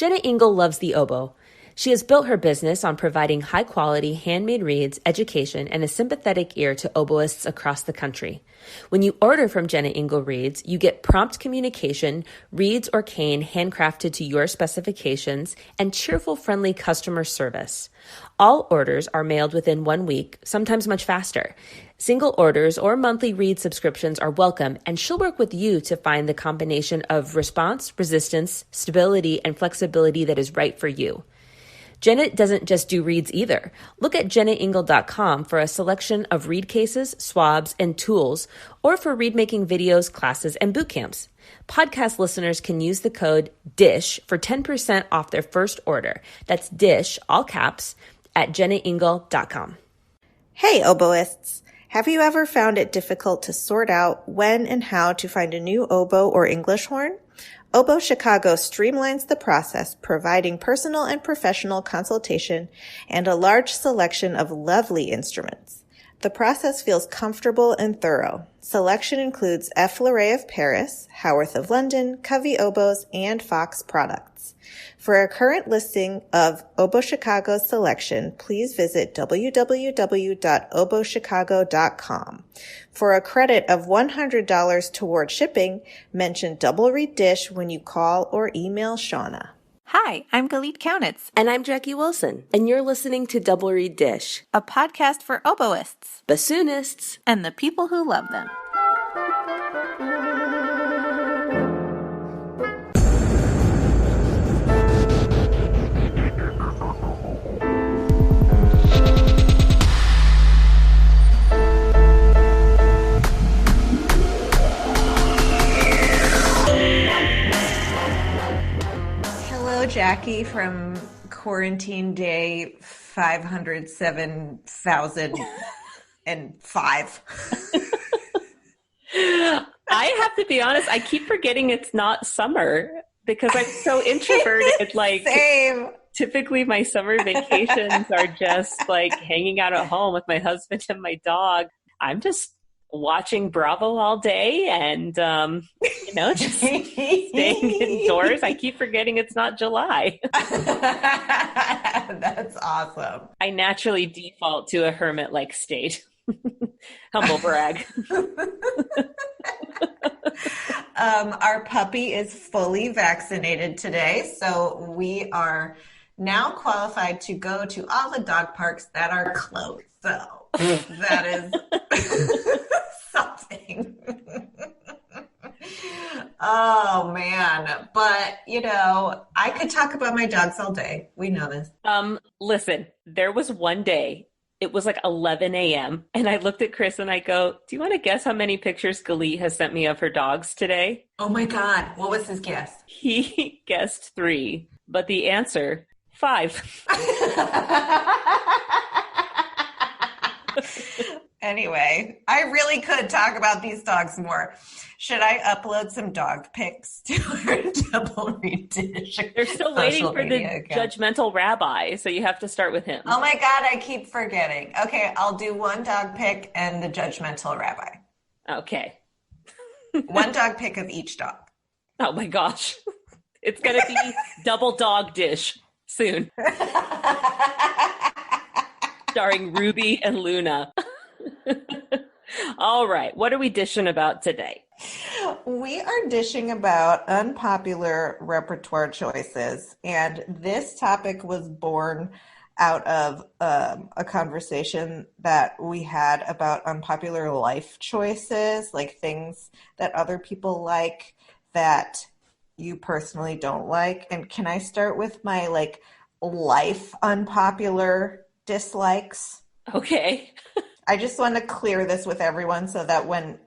Jenna Engel loves the oboe. She has built her business on providing high-quality, handmade reeds, education, and a sympathetic ear to oboists across the country. When you order from Jenna Engel Reeds, you get prompt communication, reeds or cane handcrafted to your specifications, and cheerful, friendly customer service. All orders are mailed within 1 week, sometimes much faster. Single orders or monthly reed subscriptions are welcome, and she'll work with you to find the combination of response, resistance, stability, and flexibility that is right for you. Jenna doesn't just do reeds either. Look at jennaengel.com for a selection of reed cases, swabs, and tools, or for reed-making videos, classes, and boot camps. Podcast listeners can use the code DISH for 10% off their first order. That's DISH, all caps, at jennaengel.com. Hey, oboists! Have you ever found it difficult to sort out when and how to find a new oboe or English horn? Oboe Chicago streamlines the process, providing personal and professional consultation and a large selection of lovely instruments. The process feels comfortable and thorough. Selection includes F. Fleuret of Paris, Howarth of London, Covey oboes, and Fox products. For a current listing of Oboe Chicago's selection, please visit www.oboechicago.com. For a credit of $100 toward shipping, mention Double Reed Dish when you call or email Shauna. Hi, I'm Galit Kaunitz. And I'm Jackie Wilson, and you're listening to Double Reed Dish, a podcast for oboists, bassoonists, and the people who love them. Jackie from quarantine day 507,005. I have to be honest, I keep forgetting it's not summer because I'm so introverted. Like, same. Typically my summer vacations are just like hanging out at home with my husband and my dog. I'm just watching Bravo all day and, just staying indoors. I keep forgetting it's not July. That's awesome. I naturally default to a hermit-like state. Humble brag. Our puppy is fully vaccinated today, so we are now qualified to go to all the dog parks that are closed. So that is something. Oh man. But I could talk about my dogs all day. We know this. Listen, there was one day, it was like 11 a.m. and I looked at Chris and I go, do you want to guess how many pictures Galit has sent me of her dogs today? Oh my God. What was his guess? He guessed 3, but the answer, 5. Anyway, I really could talk about these dogs more. Should I upload some dog pics to our Double Reed Dish? They're still waiting for the judgmental rabbi, so you have to start with him. Oh my God, I keep forgetting. Okay, I'll do one dog pic and the judgmental rabbi. Okay. One dog pic of each dog. Oh my gosh. It's going to be Double Dog Dish soon. Starring Ruby and Luna. All right. What are we dishing about today? We are dishing about unpopular repertoire choices. And this topic was born out of a conversation that we had about unpopular life choices, like things that other people like that you personally don't like. And can I start with my life unpopular dislikes? Okay. I just want to clear this with everyone so that when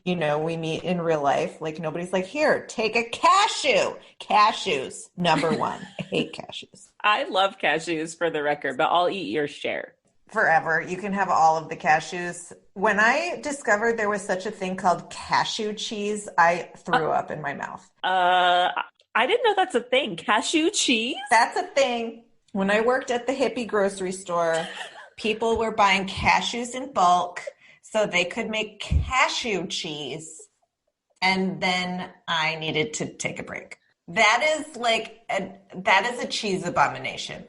we meet in real life, nobody's like, here, take a cashew. Cashews, number 1. I hate cashews. I love cashews for the record, but I'll eat your share. Forever. You can have all of the cashews. When I discovered there was such a thing called cashew cheese, I threw up in my mouth. I didn't know that's a thing. Cashew cheese? That's a thing. When I worked at the hippie grocery store, people were buying cashews in bulk so they could make cashew cheese. And then I needed to take a break. That is that is a cheese abomination.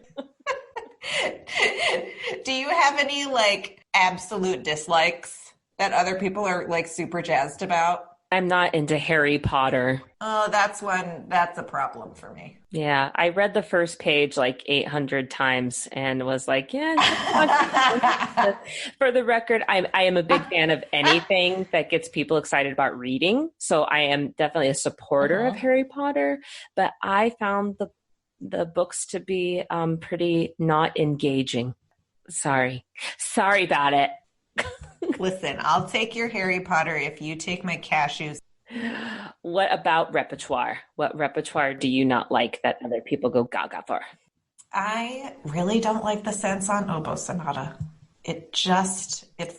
Do you have any like absolute dislikes that other people are like super jazzed about? I'm not into Harry Potter. Oh, that's a problem for me. Yeah, I read the first page like 800 times and was like, yeah. For the record, I am a big fan of anything that gets people excited about reading. So I am definitely a supporter of Harry Potter, but I found the books to be pretty not engaging. Sorry about it. Listen, I'll take your Harry Potter if you take my cashews. What about repertoire? What repertoire do you not like that other people go gaga for? I really don't like the Saint-Saëns oboe sonata. It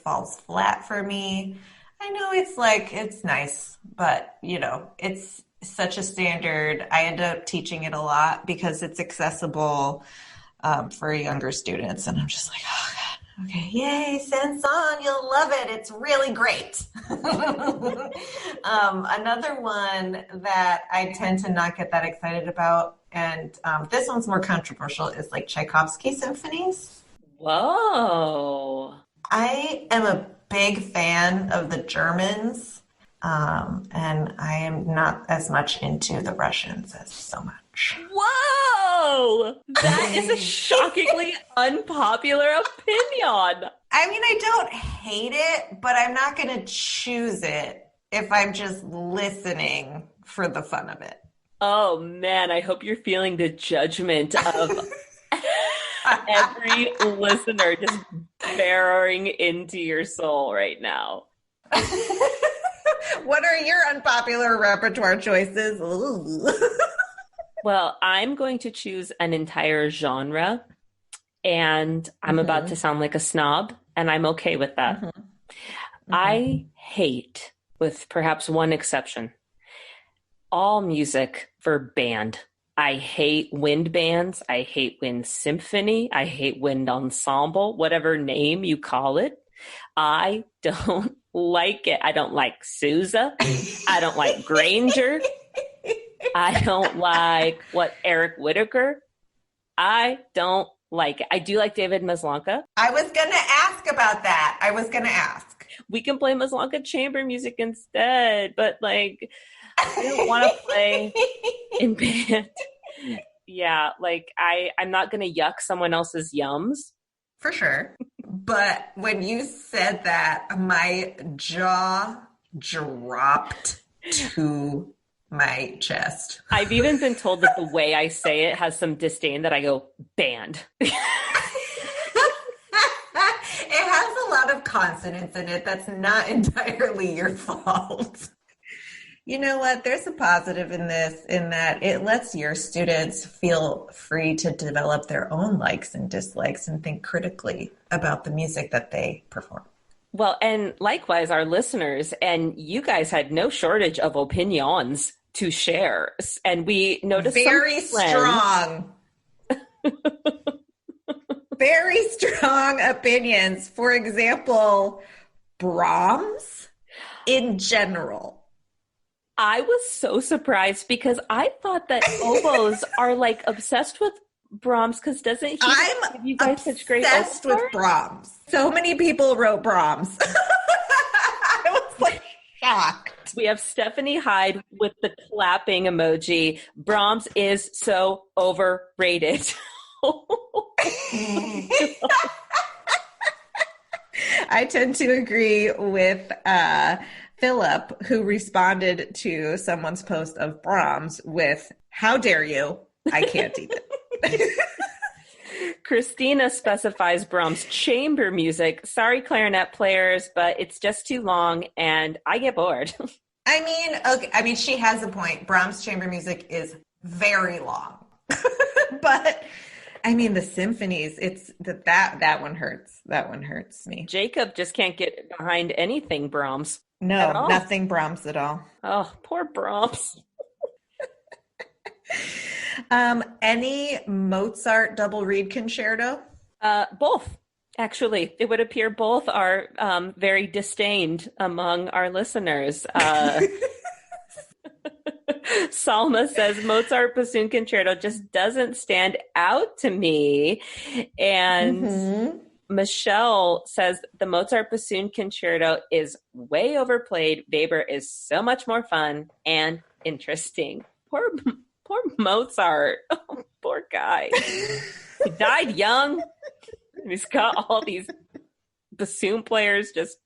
falls flat for me. I know it's nice, but it's such a standard. I end up teaching it a lot because it's accessible for younger students. And I'm just like, oh God. Okay, yay, Saint-Saëns, you'll love it. It's really great. Another one that I tend to not get that excited about, and this one's more controversial, is like Tchaikovsky Symphonies. Whoa. I am a big fan of the Germans, and I am not as much into the Russians as so much. Whoa! That is a shockingly unpopular opinion. I mean, I don't hate it, but I'm not going to choose it if I'm just listening for the fun of it. Oh, man, I hope you're feeling the judgment of every listener just barreling into your soul right now. What are your unpopular repertoire choices? Well, I'm going to choose an entire genre, and I'm about to sound like a snob, and I'm okay with that. I hate, with perhaps one exception, all music for band. I hate wind bands. I hate wind symphony. I hate wind ensemble, whatever name you call it. I don't like it. I don't like Sousa. I don't like Granger. I don't like Eric Whitacre. I don't like it. I do like David Maslanka. I was going to ask about that. We can play Maslanka chamber music instead, but like, I don't want to play in band. Yeah, like I'm not going to yuck someone else's yums. For sure. But when you said that, my jaw dropped to my chest. I've even been told that the way I say it has some disdain, that I go, band. It has a lot of consonants in it. That's not entirely your fault. You know what? There's a positive in this, in that it lets your students feel free to develop their own likes and dislikes and think critically about the music that they perform. Well, and likewise, our listeners, and you guys had no shortage of opinions to share. And we noticed very strong, very strong opinions. For example, Brahms in general. I was so surprised because I thought that oboes are like obsessed with Brahms, because doesn't he give you guys such great obsessed with Brahms? So many people wrote Brahms. I was like shocked. We have Stephanie Hyde with the clapping emoji. Brahms is so overrated. I tend to agree with Philippe, who responded to someone's post of Brahms with, "How dare you? I can't even." Christina specifies Brahms chamber music. Sorry, clarinet players, but it's just too long and I get bored. I mean, she has a point. Brahms chamber music is very long. But I mean, the symphonies, it's that one hurts. That one hurts me. Jacob just can't get behind anything Brahms. No, nothing Brahms at all. Oh, poor Brahms. Any Mozart double reed concerto? Both. Actually, it would appear both are very disdained among our listeners. Salma says Mozart Bassoon Concerto just doesn't stand out to me. And Mm-hmm. Michelle says the Mozart Bassoon Concerto is way overplayed. Weber is so much more fun and interesting. Poor Mozart. Oh, poor guy. He died young. He's got all these bassoon players just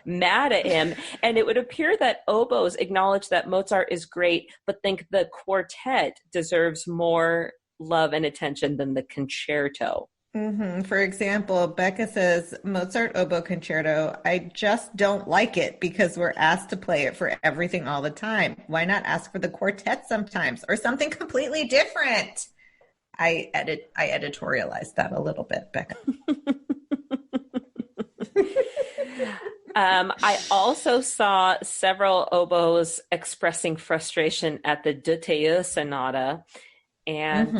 mad at him. And it would appear that oboes acknowledge that Mozart is great, but think the quartet deserves more love and attention than the concerto. Mm-hmm. For example, Becca says, Mozart Oboe Concerto, I just don't like it because we're asked to play it for everything all the time. Why not ask for the quartet sometimes or something completely different? I editorialized that a little bit, Becca. I also saw several oboes expressing frustration at the Dutilleux Sonata. And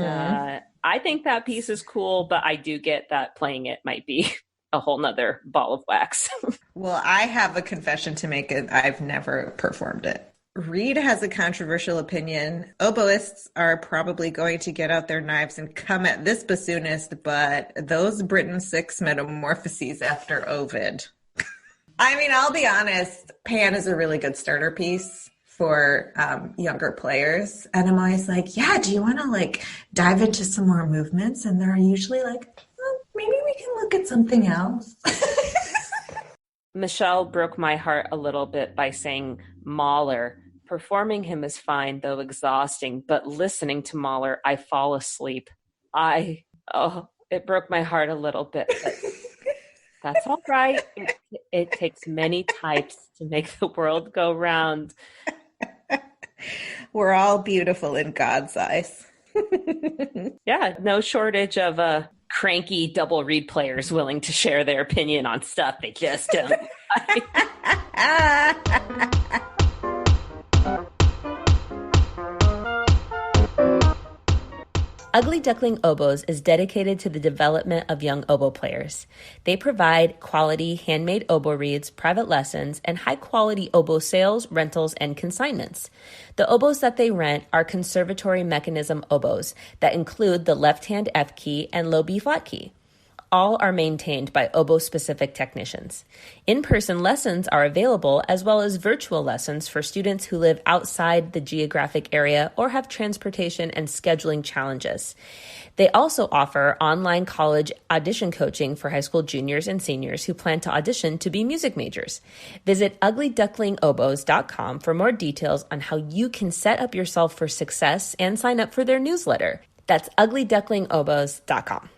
I think that piece is cool, but I do get that playing it might be a whole nother ball of wax. Well, I have a confession to make. I've never performed it. Reed has a controversial opinion. Oboists are probably going to get out their knives and come at this bassoonist, but those Britten Six metamorphoses after Ovid. I mean, I'll be honest, Pan is a really good starter piece for younger players. And I'm always like, yeah, do you want to like dive into some more movements? And they're usually like, maybe we can look at something else. Michelle broke my heart a little bit by saying Mahler. Performing him is fine, though exhausting, but listening to Mahler, I fall asleep. It broke my heart a little bit, but that's all right. It takes many types to make the world go round. We're all beautiful in God's eyes. Yeah, no shortage of cranky double reed players willing to share their opinion on stuff they just don't like. Ugly Duckling Oboes is dedicated to the development of young oboe players. They provide quality handmade oboe reeds, private lessons, and high-quality oboe sales, rentals, and consignments. The oboes that they rent are conservatory mechanism oboes that include the left-hand F key and low B flat key. All are maintained by oboe-specific technicians. In-person lessons are available, as well as virtual lessons for students who live outside the geographic area or have transportation and scheduling challenges. They also offer online college audition coaching for high school juniors and seniors who plan to audition to be music majors. Visit uglyducklingoboes.com for more details on how you can set up yourself for success and sign up for their newsletter. That's uglyducklingoboes.com.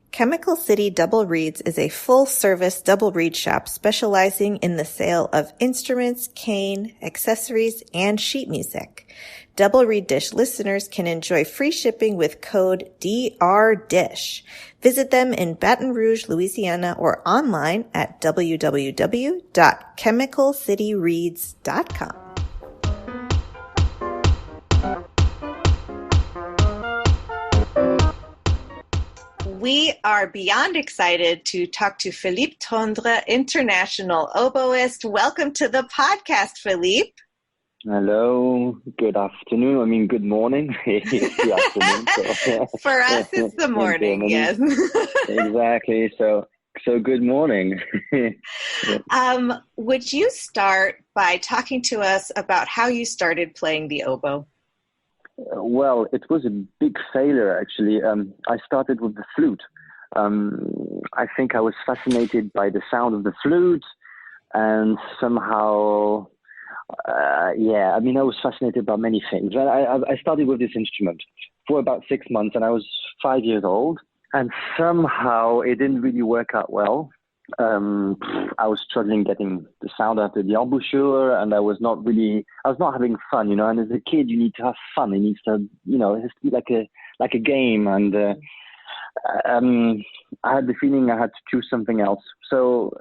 Chemical City Double Reeds is a full-service double reed shop specializing in the sale of instruments, cane, accessories, and sheet music. Double Reed Dish listeners can enjoy free shipping with code DRDISH. Visit them in Baton Rouge, Louisiana, or online at www.chemicalcityreeds.com. We are beyond excited to talk to Philippe Tondre, international oboist. Welcome to the podcast, Philippe. Hello, good afternoon. I mean, good morning. It's the afternoon. So, For us, it's the morning, yes. Exactly. So good morning. Would you start by talking to us about how you started playing the oboe? Well, it was a big failure, actually. I started with the flute. I think I was fascinated by the sound of the flute, and somehow, I was fascinated by many things. I started with this instrument for about 6 months, and I was 5 years old, and somehow it didn't really work out well. I was struggling getting the sound after the embouchure, and I was not having fun, and as a kid, you need to have fun. It needs to, it has to be like a game. And, I had the feeling I had to choose something else. So,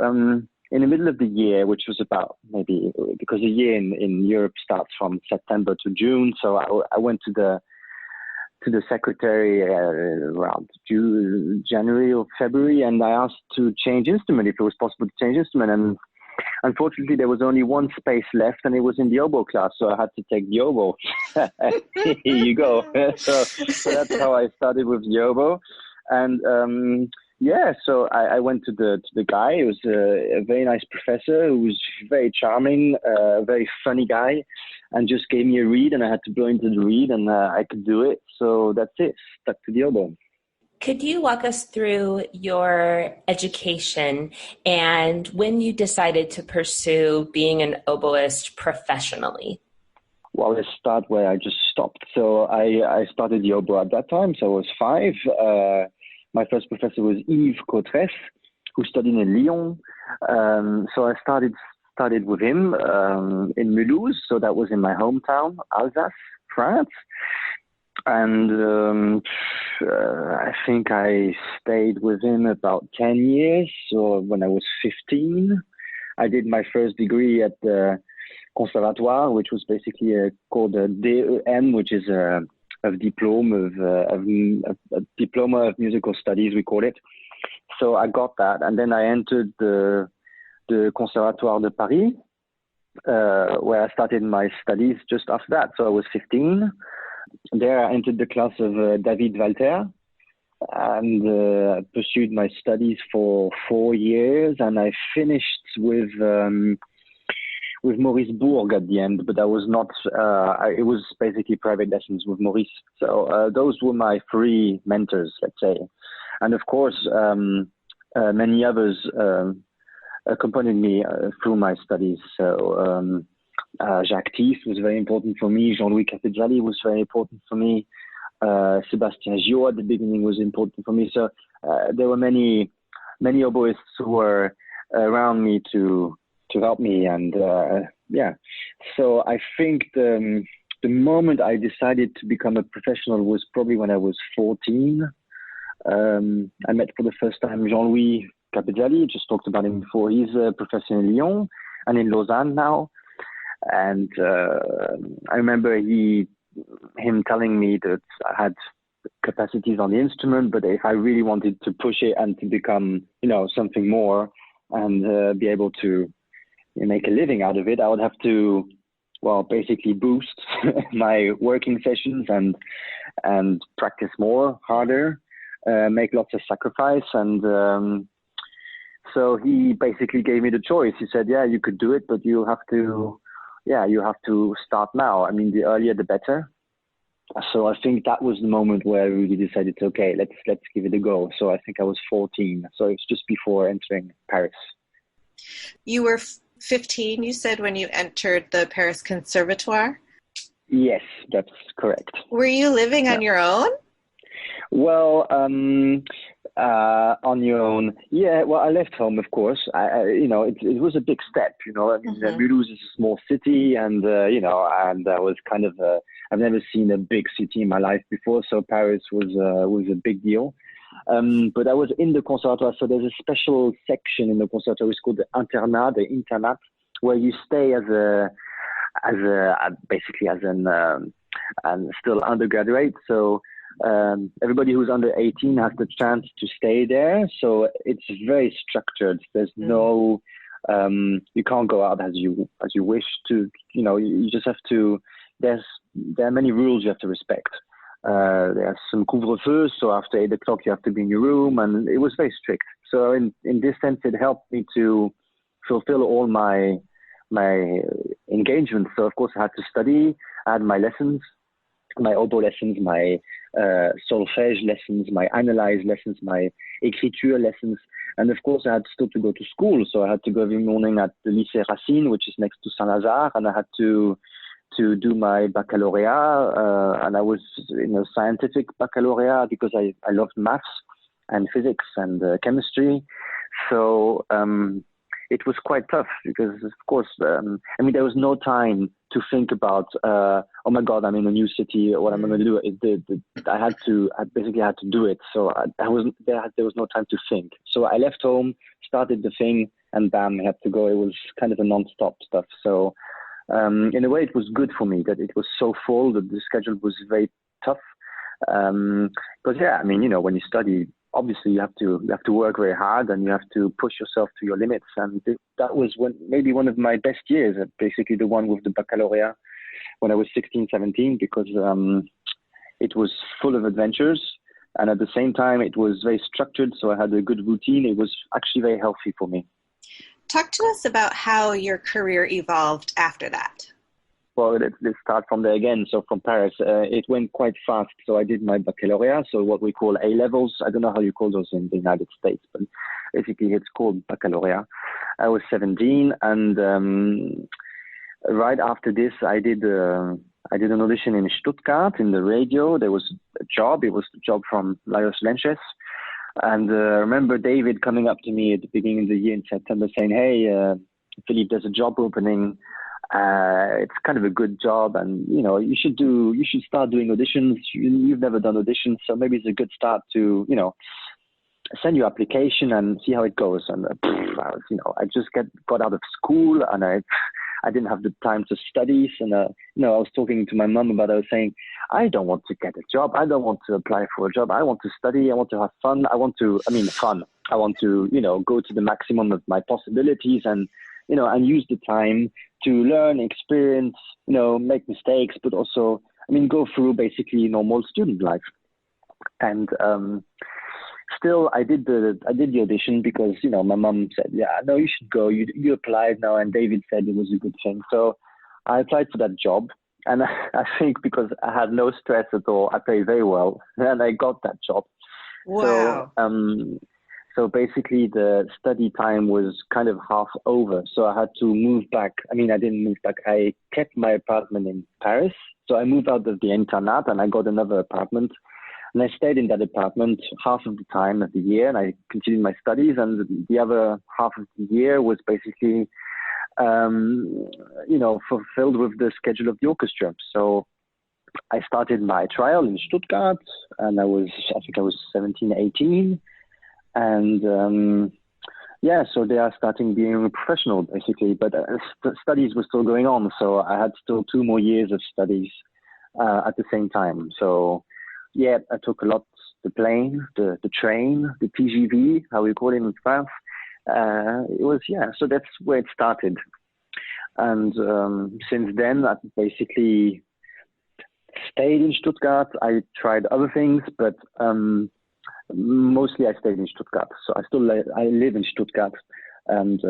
in the middle of the year, which was about maybe, because a year in Europe starts from September to June. So I went to the secretary around January or February, and I asked to change instrument, if it was possible to change instrument. And unfortunately, there was only one space left, and it was in the oboe class, so I had to take the oboe. Here you go. So that's how I started with the oboe. And so I went to the guy. He was a very nice professor who was very charming, a very funny guy, and just gave me a reed, and I had to blow into the reed, and I could do it. So that's it. Stuck to the oboe. Could you walk us through your education and when you decided to pursue being an oboist professionally? Well, let's start where I just stopped. So I started the oboe at that time, so I was 5. My first professor was Yves Cotres, who studied in Lyon. So I started with him in Mulhouse, so that was in my hometown, Alsace, France. And I think I stayed with him about 10 years. So when I was 15, I did my first degree at the Conservatoire, which was basically called a DEM, which is a diploma of musical studies, we call it. So I got that, and then I entered the Conservatoire de Paris, where I started my studies just after that. So I was 15. There I entered the class of David Walter, and pursued my studies for 4 years, and I finished with Maurice Bourg at the end, but that was not, it was basically private lessons with Maurice. So those were my 3 mentors, let's say. And of course, many others accompanied me through my studies. So Jacques Thief was very important for me. Jean-Louis Capeggiali was very important for me. Sébastien Giraud at the beginning was important for me. So there were many oboists who were around me to help me. And so I think the moment I decided to become a professional was probably when I was 14. I met for the first time Jean-Louis Capeggiali, just talked about him before. He's a professor in Lyon and in Lausanne now. And I remember him telling me that I had capacities on the instrument, but if I really wanted to push it and to become, something more and be able to make a living out of it, I would have to, basically boost my working sessions and practice more, harder, make lots of sacrifice. And so he basically gave me the choice. He said, yeah, you could do it, but you have to start now. I mean, the earlier, the better. So I think that was the moment where I really decided, okay, let's give it a go. So I think I was 14. So it's just before entering Paris. You were 15, you said, when you entered the Paris Conservatoire? Yes, that's correct. Were you living on your own? Well, on your own. Yeah, well, I left home, of course. It was a big step, I mean, Mulhouse is a small city, and, and I was kind of, I've never seen a big city in my life before, so Paris was a big deal. But I was in the Conservatoire, so there's a special section in the Conservatoire, it's called the internat, where you stay basically as an still undergraduate. So everybody who's under 18 has the chance to stay there. So it's very structured. There's no, you can't go out as you wish to. You just have to. There are many rules you have to respect. There's some couvre-feu, so after 8 o'clock you have to be in your room, and it was very strict. So in this sense, it helped me to fulfill all my engagements. So of course I had to study. I had my lessons, my oboe lessons, my solfège lessons, my analyze lessons, my écriture lessons, and of course I had still to go to school. So I had to go every morning at the Lycée Racine, which is next to Saint-Lazare, and I had to do my baccalaureate, and I was in a scientific baccalaureate because I loved maths and physics and chemistry. So it was quite tough because, of course, there was no time to think about, oh my God, I'm in a new city, what I'm going to do. I basically had to do it. So there was no time to think. So I left home, started the thing, and bam, I had to go. It was kind of a non-stop stuff. So in a way, it was good for me that it was so full that the schedule was very tough. Because when you study obviously you have to work very hard and you have to push yourself to your limits. And that was maybe one of my best years, basically the one with the baccalaureate when I was 16, 17, because it was full of adventures. And at the same time, it was very structured. So I had a good routine. It was actually very healthy for me. Talk to us about how your career evolved after that. Well, let's start from there again. So from Paris, it went quite fast. So I did my baccalaureate, so what we call A-levels. I don't know how you call those in the United States, but basically it's called baccalaureate. I was 17, and right after this, I did an audition in Stuttgart in the radio. There was a job. It was the job from Lajos Lenches. And I remember David coming up to me at the beginning of the year in September saying, hey, Philippe, there's a job opening. It's kind of a good job, and you should start doing auditions. You've never done auditions, so maybe it's a good start to send your application and see how it goes. And I just got out of school, and I didn't have the time to study. And I was talking to my mom about it. I was saying, I don't want to get a job. I don't want to apply for a job. I want to study. I want to have fun. I want to go to the maximum of my possibilities and use the time to learn, experience, make mistakes, but also, go through basically normal student life. And still, I did the audition because, my mom said, yeah, no, you should go. You applied now, and David said it was a good thing. So I applied for that job, and I think because I had no stress at all, I paid very well, and I got that job. Wow. So basically the study time was kind of half over. So I had to move back. I didn't move back. I kept my apartment in Paris. So I moved out of the internat and I got another apartment. And I stayed in that apartment half of the time of the year, and I continued my studies. And the other half of the year was basically, fulfilled with the schedule of the orchestra. So I started my trial in Stuttgart, and I think I was 17, 18. And so they are starting being a professional, basically. But studies were still going on, so I had still 2 more years of studies at the same time. So, yeah, I took a lot the plane, the train, the TGV, how we call it in France. So that's where it started. And since then, I basically stayed in Stuttgart. I tried other things, but mostly I stayed in Stuttgart. So I live in Stuttgart, and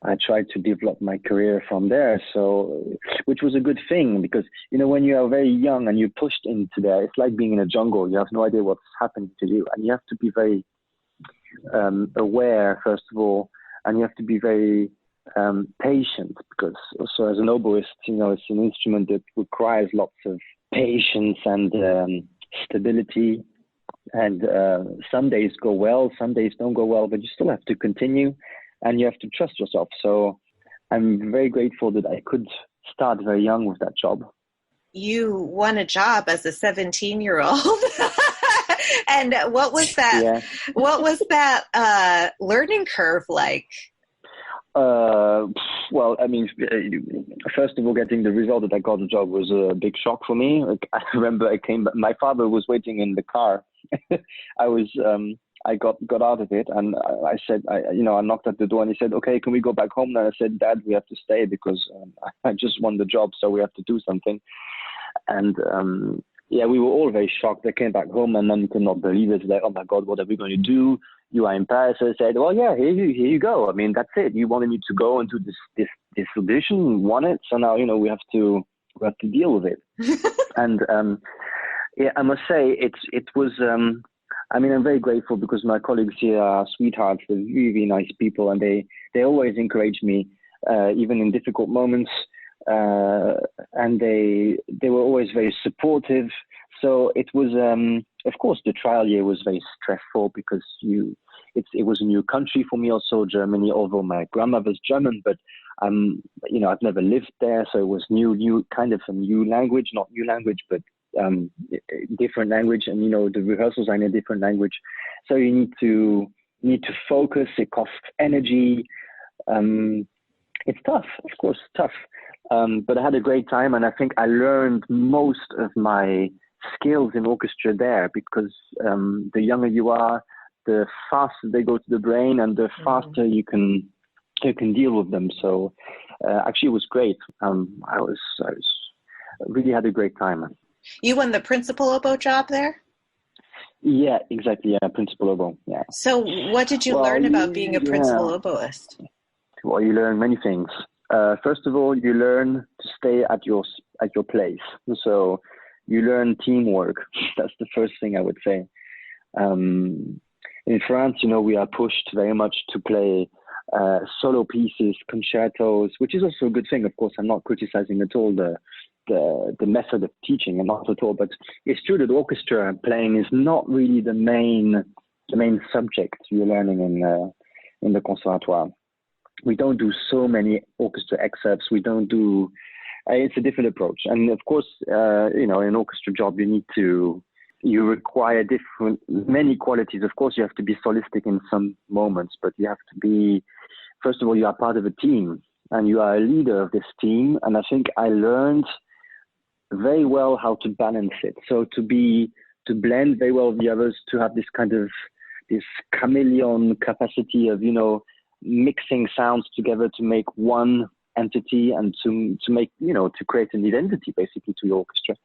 I tried to develop my career from there. So, which was a good thing, because when you are very young and you're pushed into there, it's like being in a jungle. You have no idea what's happening to you, and you have to be very aware, first of all, and you have to be very patient, because also as an oboist, it's an instrument that requires lots of patience and stability, and some days go well, some days don't go well, but you still have to continue, and you have to trust yourself. So I'm very grateful that I could start very young with that job. You won a job as a 17-year-old. And what was that? Yeah. What was that learning curve like? Well, first of all, getting the result that I got the job was a big shock for me. I remember I came back, my father was waiting in the car. I got out of it, and I said, I knocked at the door, and he said, okay, can we go back home? And I said, Dad, we have to stay because I just won the job, so we have to do something. And we were all very shocked. I came back home, and Mom could not believe it. Like, oh my God, what are we going to do? You are in Paris. So I said, well, yeah, here you go. That's it. You wanted me to go and do this audition, won it. So now, we have to deal with it. And I must say it was. I'm very grateful because my colleagues here are sweethearts. They're really, really nice people, and they always encourage me, even in difficult moments. And they were always very supportive. So it was, of course, the trial year was very stressful because it was a new country for me, also Germany. Although my grandmother's German, but I've never lived there, so it was new kind of a new language, not new language, but different language, and the rehearsals are in a different language, so you need to focus. It costs energy. It's tough, of course, tough. But I had a great time, and I think I learned most of my skills in orchestra there, because the younger you are, the faster they go to the brain, and the faster you can deal with them. So actually, it was great. I really had a great time. You won the principal oboe job there? Yeah, exactly. Yeah, principal oboe. Yeah. So what did you learn about being a principal oboist? Well, you learn many things. First of all, you learn to stay at your place. So you learn teamwork. That's the first thing I would say. In France, we are pushed very much to play solo pieces, concertos, which is also a good thing. Of course, I'm not criticizing at all the method of teaching, and not at all. But it's true that orchestra playing is not really the main subject you're learning in the conservatoire. We don't do so many orchestra excerpts. We don't do. It's a different approach, and of course, in an orchestra job, you require many qualities. Of course, you have to be solistic in some moments, but you have to be. First of all, you are part of a team, and you are a leader of this team. And I think I learned very well how to balance it. So to blend very well with the others, to have this kind of this chameleon capacity of mixing sounds together to make one entity, and to make to create an identity basically to your orchestra,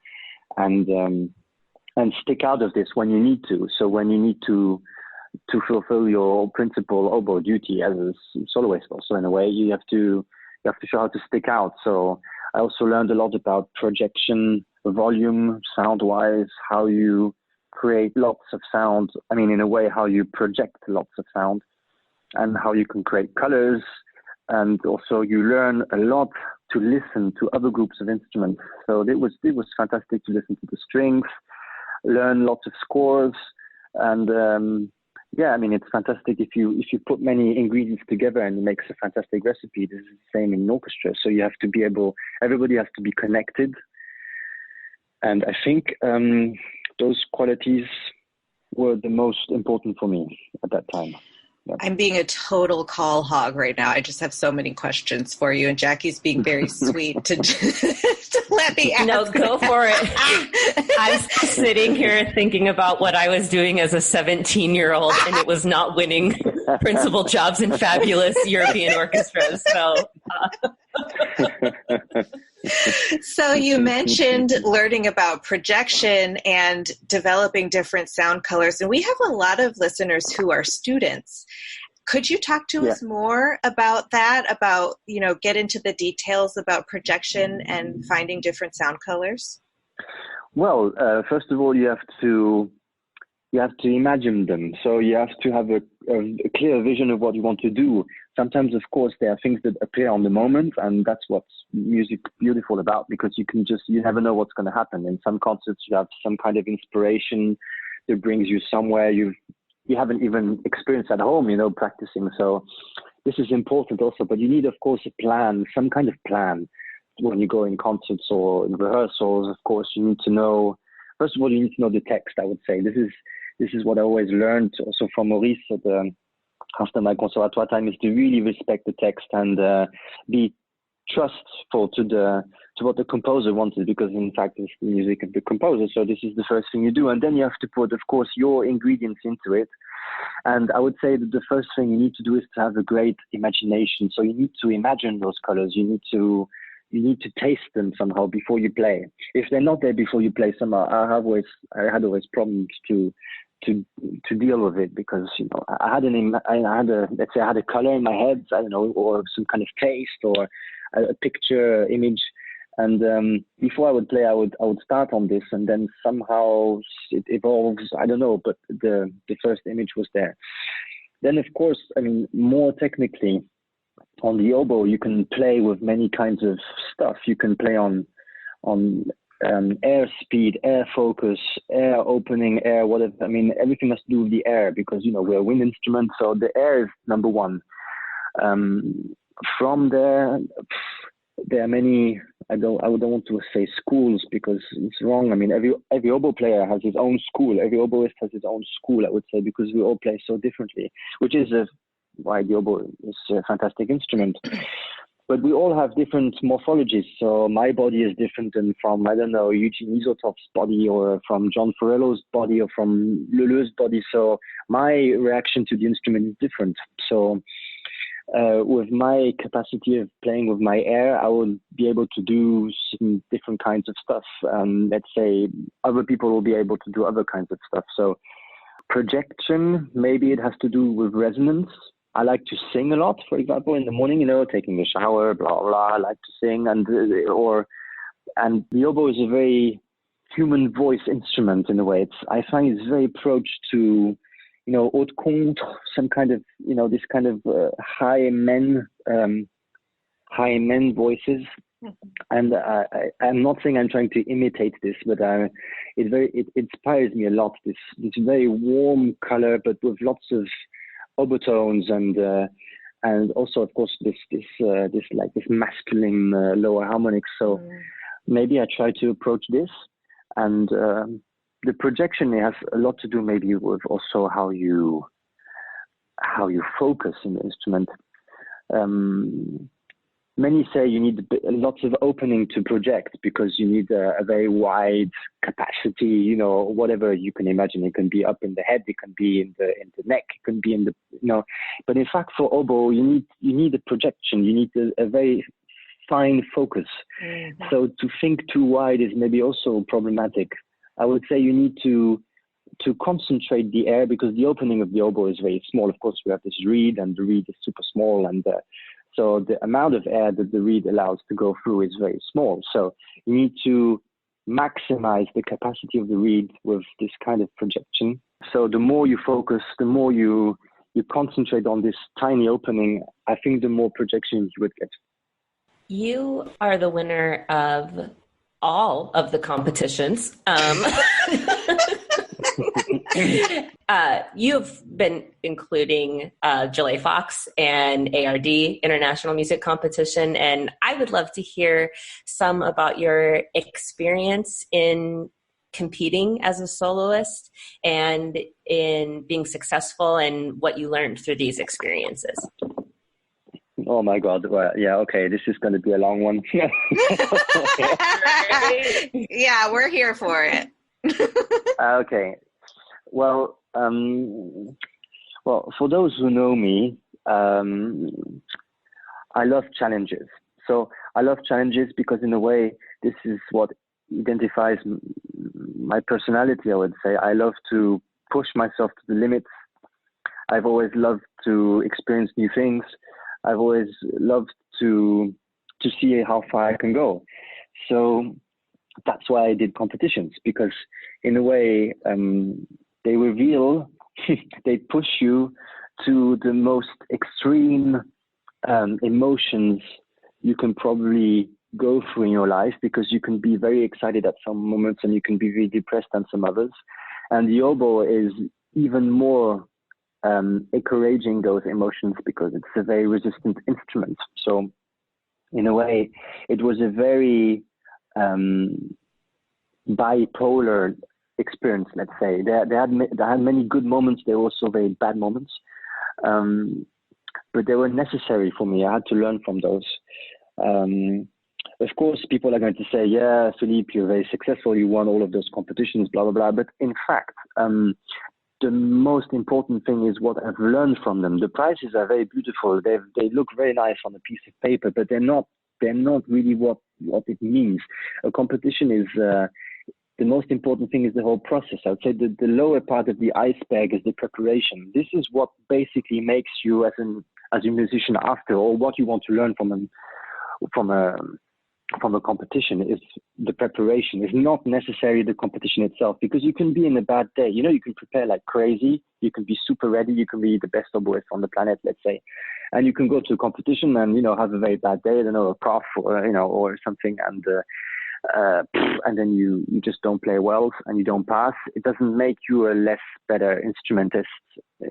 and stick out of this when you need to. So when you need to fulfill your principal oboe duty as a soloist, also in a way, you have to show how to stick out. So I also learned a lot about projection, volume, sound-wise, how you create lots of sound. I mean, in a way, how you project lots of sound, and how you can create colors. And also you learn a lot to listen to other groups of instruments. So it was fantastic to listen to the strings, learn lots of scores. And it's fantastic if you put many ingredients together, and it makes a fantastic recipe. This is the same in an orchestra. So you have to be everybody has to be connected. And I think those qualities were the most important for me at that time. Yep. I'm being a total call hog right now. I just have so many questions for you, and Jackie's being very sweet to let me ask. No, go for it. I'm sitting here thinking about what I was doing as a 17-year-old, and it was not winning principal jobs in fabulous European orchestras. So you mentioned learning about projection and developing different sound colors, and we have a lot of listeners who are students. Could you talk to us more about that, about, get into the details about projection and finding different sound colors? Well, first of all, you have to imagine them. So you have to have a clear vision of what you want to do. Sometimes, of course, there are things that appear on the moment, and that's what's music beautiful about, because you never know what's going to happen. In some concerts, you have some kind of inspiration that brings you somewhere you haven't even experienced at home, practicing. So this is important also, but you need, of course, a plan, some kind of plan. When you go in concerts or in rehearsals, of course, you need to know, first of all, you need to know the text, I would say. This is what I always learned also from Maurice after my conservatoire time, is to really respect the text and be trustful to what the composer wanted, because in fact it's the music of the composer. So this is the first thing you do, and then you have to put, of course, your ingredients into it. And I would say that the first thing you need to do is to have a great imagination. So you need to imagine those colors. You need to taste them somehow before you play. If they're not there before you play, somehow I had always problems to deal with it, because I had a color in my head, I don't know, or some kind of taste or a picture image, and before I would play, I would start on this, and then somehow it evolves. I don't know, but the first image was there. Then, of course, more technically, on the oboe, you can play with many kinds of stuff. You can play on air speed, air focus, air opening, air whatever. Everything has to do with the air, because we're a wind instrument, so the air is number one. From there are many. I don't want to say schools, because it's wrong. Every oboe player has his own school. Every oboist has his own school, I would say, because we all play so differently, which is why the oboe is a fantastic instrument. but we all have different morphologies. So my body is different than from, I don't know, Eugene Isotov's body, or from John Farello's body, or from Leleu's body. So my reaction to the instrument is different. So with my capacity of playing with my air, I will be able to do some different kinds of stuff. Let's say other people will be able to do other kinds of stuff. So projection, maybe it has to do with resonance. I like to sing a lot, for example, in the morning, taking a shower, blah, blah. I like to sing, and the oboe is a very human voice instrument in a way. I find it's very approached to, haute contre, some kind of, this kind of high men voices. And I'm not saying I'm trying to imitate this, but it inspires me a lot. This very warm color, but with lots of obotones, and also, of course, this masculine lower harmonics. So maybe I try to approach this, and the projection has a lot to do maybe with also how you focus in the instrument. Many say you need lots of opening to project because you need a very wide capacity, whatever you can imagine. It can be up in the head, it can be in the neck, it can be in the, But in fact, for oboe, you need a projection. You need a very fine focus. Mm-hmm. So to think too wide is maybe also problematic. I would say you need to concentrate the air, because the opening of the oboe is very small. Of course, we have this reed, and the reed is super small, and so the amount of air that the reed allows to go through is very small. So you need to maximize the capacity of the reed with this kind of projection. So the more you focus, the more you concentrate on this tiny opening, I think the more projection you would get. You are the winner of all of the competitions. You've been including Gillet Fox and ARD, International Music Competition, and I would love to hear some about your experience in competing as a soloist and in being successful, and what you learned through these experiences. Oh my God. Well, yeah, okay. This is going to be a long one. Yeah, we're here for it. Okay. Well, for those who know me, I love challenges. So I love challenges because in a way, this is what identifies my personality, I would say. I love to push myself to the limits. I've always loved to experience new things. I've always loved to see how far I can go. So that's why I did competitions, because in a way, they reveal, they push you to the most extreme emotions you can probably go through in your life, because you can be very excited at some moments and you can be very depressed at some others. And the oboe is even more encouraging those emotions, because it's a very resistant instrument. So in a way, it was a very bipolar experience, let's say. They had many good moments. There were also very bad moments, but they were necessary for me. I had to learn from those. Of course, people are going to say, yeah, Philippe, you're very successful. You won all of those competitions, blah, blah, blah. But in fact, the most important thing is what I've learned from them. The prizes are very beautiful. They look very nice on a piece of paper, but they're not really what it means. A competition is, the most important thing is the whole process. I would say that the lower part of the iceberg is the preparation. This is what basically makes you as a musician after, or what you want to learn from a competition is the preparation. It's not necessarily the competition itself, because you can be in a bad day. You can prepare like crazy. You can be super ready. You can be the best oboist on the planet, let's say. And you can go to a competition and, have a very bad day, I don't know, a cough or something. And then you just don't play well and you don't pass. It doesn't make you a less better instrumentist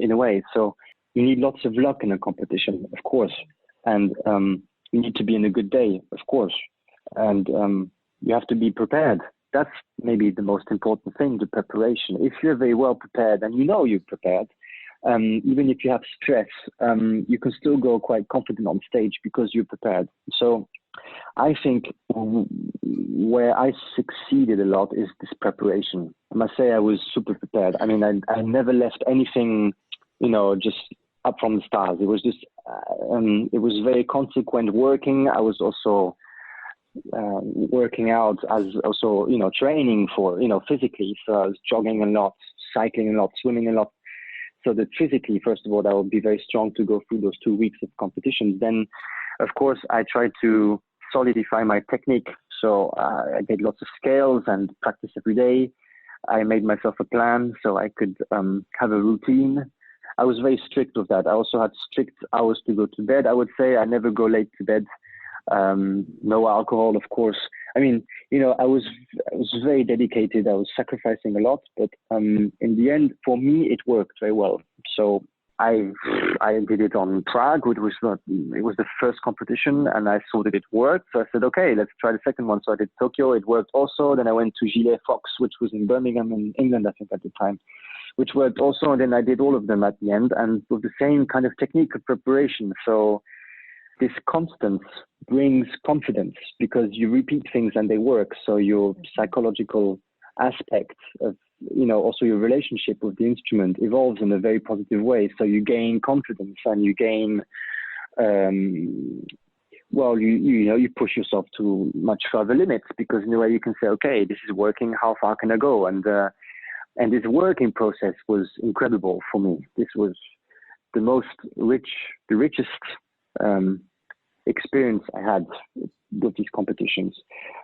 in a way. So you need lots of luck in a competition, of course. And you need to be in a good day, of course. And you have to be prepared. That's maybe the most important thing, the preparation. If you're very well prepared and you're prepared, even if you have stress, you can still go quite confident on stage because you're prepared. So I think where I succeeded a lot is this preparation. I must say I was super prepared. I mean, I never left anything, just up from the stars. It was just, it was very consequent working. I was also working out as also, training for, physically. So I was jogging a lot, cycling a lot, swimming a lot. So that physically, first of all, I would be very strong to go through those 2 weeks of competitions. Then, of course, I tried to solidify my technique. So I did lots of scales and practice every day. I made myself a plan so I could have a routine. I was very strict with that. I also had strict hours to go to bed. I would say I never go late to bed. No alcohol, of course. I mean, I was very dedicated. I was sacrificing a lot, but in the end, for me, it worked very well. So I did it on Prague, which was it was the first competition, and I saw that it worked. So I said, okay, let's try the second one. So I did Tokyo. It worked also. Then I went to Gilles Fox, which was in Birmingham in England, I think at the time, which worked also. And then I did all of them at the end, and with the same kind of technique of preparation. So this constance brings confidence because you repeat things and they work. So your psychological aspect of, also your relationship with the instrument evolves in a very positive way. So you gain confidence and you gain, you push yourself to much further limits because in a way you can say, okay, this is working. How far can I go? And this working process was incredible for me. This was the richest experience I had with these competitions.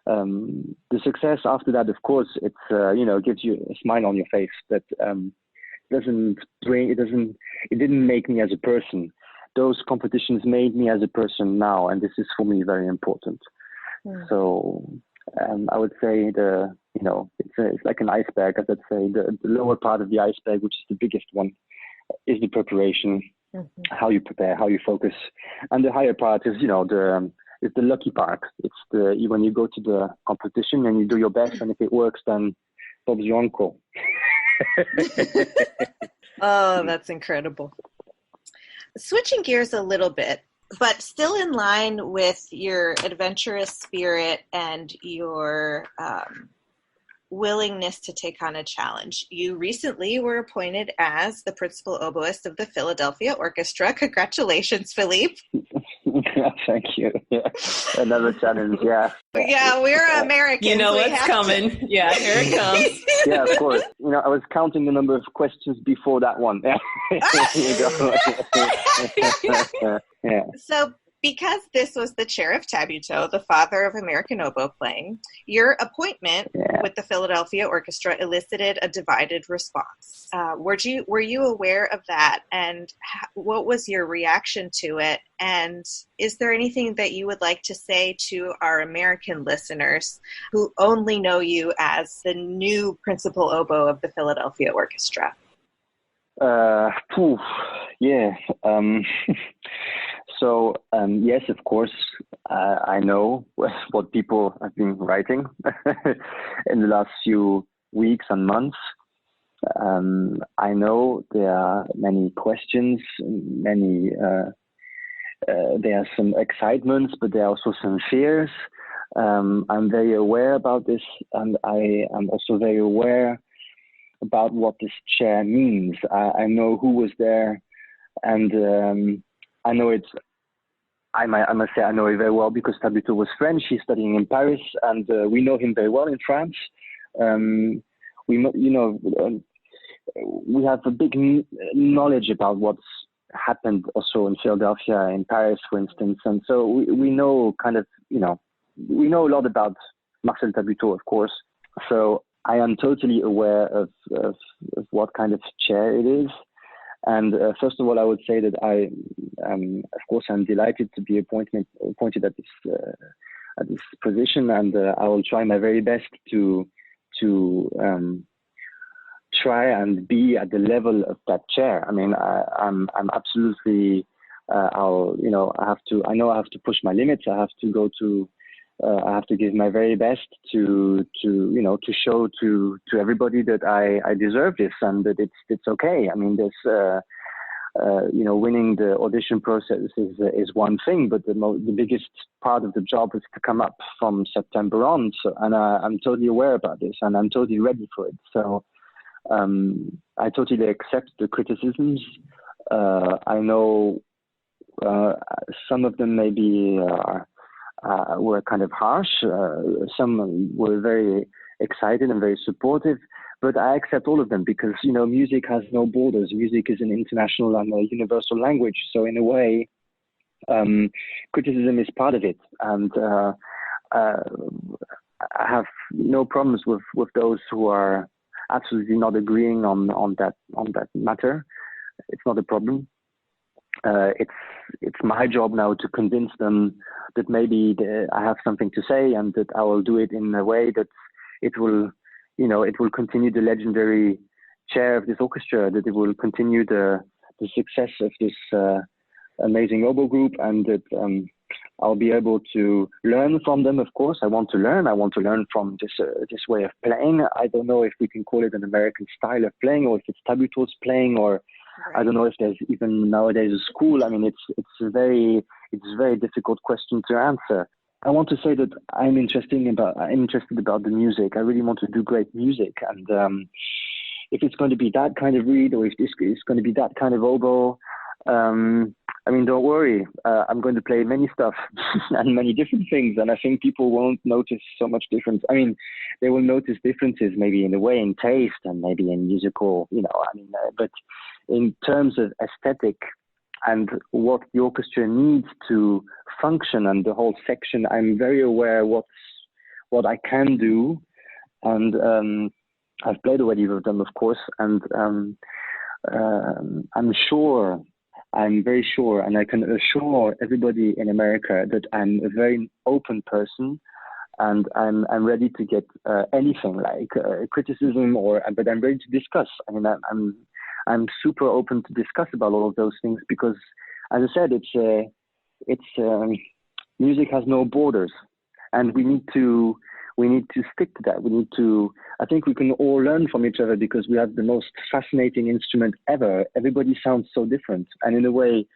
The success after that, of course, it's gives you a smile on your face, but it didn't make me as a person. Those competitions made me as a person now, and this is for me very important. So I would say it's like an iceberg, as I'd say. The lower part of the iceberg, which is the biggest one, is the preparation. Mm-hmm. How you prepare, how you focus, and the higher part is it's the lucky part. It's when you go to the competition and you do your best, and if it works, then Bob's your uncle. Oh, that's incredible. Switching gears a little bit, but still in line with your adventurous spirit and your willingness to take on a challenge. You recently were appointed as the principal oboist of the Philadelphia Orchestra. Congratulations, Philippe. Thank you. Yeah. Another challenge, yeah. Yeah, we're Americans. You know what's coming. Yeah, here it comes. Yeah, of course. I was counting the number of questions before that one. Yeah. So, because this was the chair of Tabuteau, the father of American oboe playing, your appointment with the Philadelphia Orchestra elicited a divided response. Were you aware of that, and what was your reaction to it? And is there anything that you would like to say to our American listeners who only know you as the new principal oboe of the Philadelphia Orchestra? So, yes, of course, I know what people have been writing in the last few weeks and months. I know there are many questions, there are some excitements, but there are also some fears. I'm very aware about this, and I am also very aware about what this chair means. I know who was there, and I know it's. I must say I know it very well because Tabuteau was French. He's studying in Paris, and we know him very well in France. We have a big knowledge about what's happened also in Philadelphia, in Paris, for instance, and so we know we know a lot about Marcel Tabuteau, of course. So I am totally aware of what kind of chair it is. And first of all, I would say that of course, I'm delighted to be appointed at this position, and I will try my very best to try and be at the level of that chair. I mean, I'm absolutely. I know I have to push my limits. I have to go to. I have to give my very best to show to everybody that I deserve this and that it's okay. I mean, winning the audition process is one thing, but the biggest part of the job is to come up from September on. So, and I'm totally aware about this, and I'm totally ready for it. So I totally accept the criticisms. I know some of them maybe were kind of harsh. Some were very excited and very supportive. But I accept all of them because, music has no borders. Music is an international and a universal language. So in a way, criticism is part of it. And I have no problems with those who are absolutely not agreeing on that matter. It's not a problem. It's my job now to convince them that maybe I have something to say and that I will do it in a way that it will continue the legendary chair of this orchestra, that it will continue the success of this amazing oboe group, and that I'll be able to learn from them. Of course, I want to learn from this way of playing. I don't know if we can call it an American style of playing, or if it's tabuto's playing, or right. I don't know if there's even nowadays a school. I mean, it's a very difficult question to answer. I want to say that I'm interested about the music. I really want to do great music, and if it's going to be that kind of reed, or if it's going to be that kind of oboe, don't worry. I'm going to play many stuff and many different things, and I think people won't notice so much difference. I mean, they will notice differences maybe in the way, in taste, and maybe in musical, but in terms of aesthetic and what the orchestra needs to function and the whole section, I'm very aware what I can do, and I've played already with them, of course, and I'm very sure, and I can assure everybody in America that I'm a very open person, and I'm ready to get anything like criticism, but I'm ready to discuss. I mean, I'm super open to discuss about all of those things because, as I said, it's music has no borders, and we need to stick to that. I think we can all learn from each other because we have the most fascinating instrument ever. Everybody sounds so different, and in a way,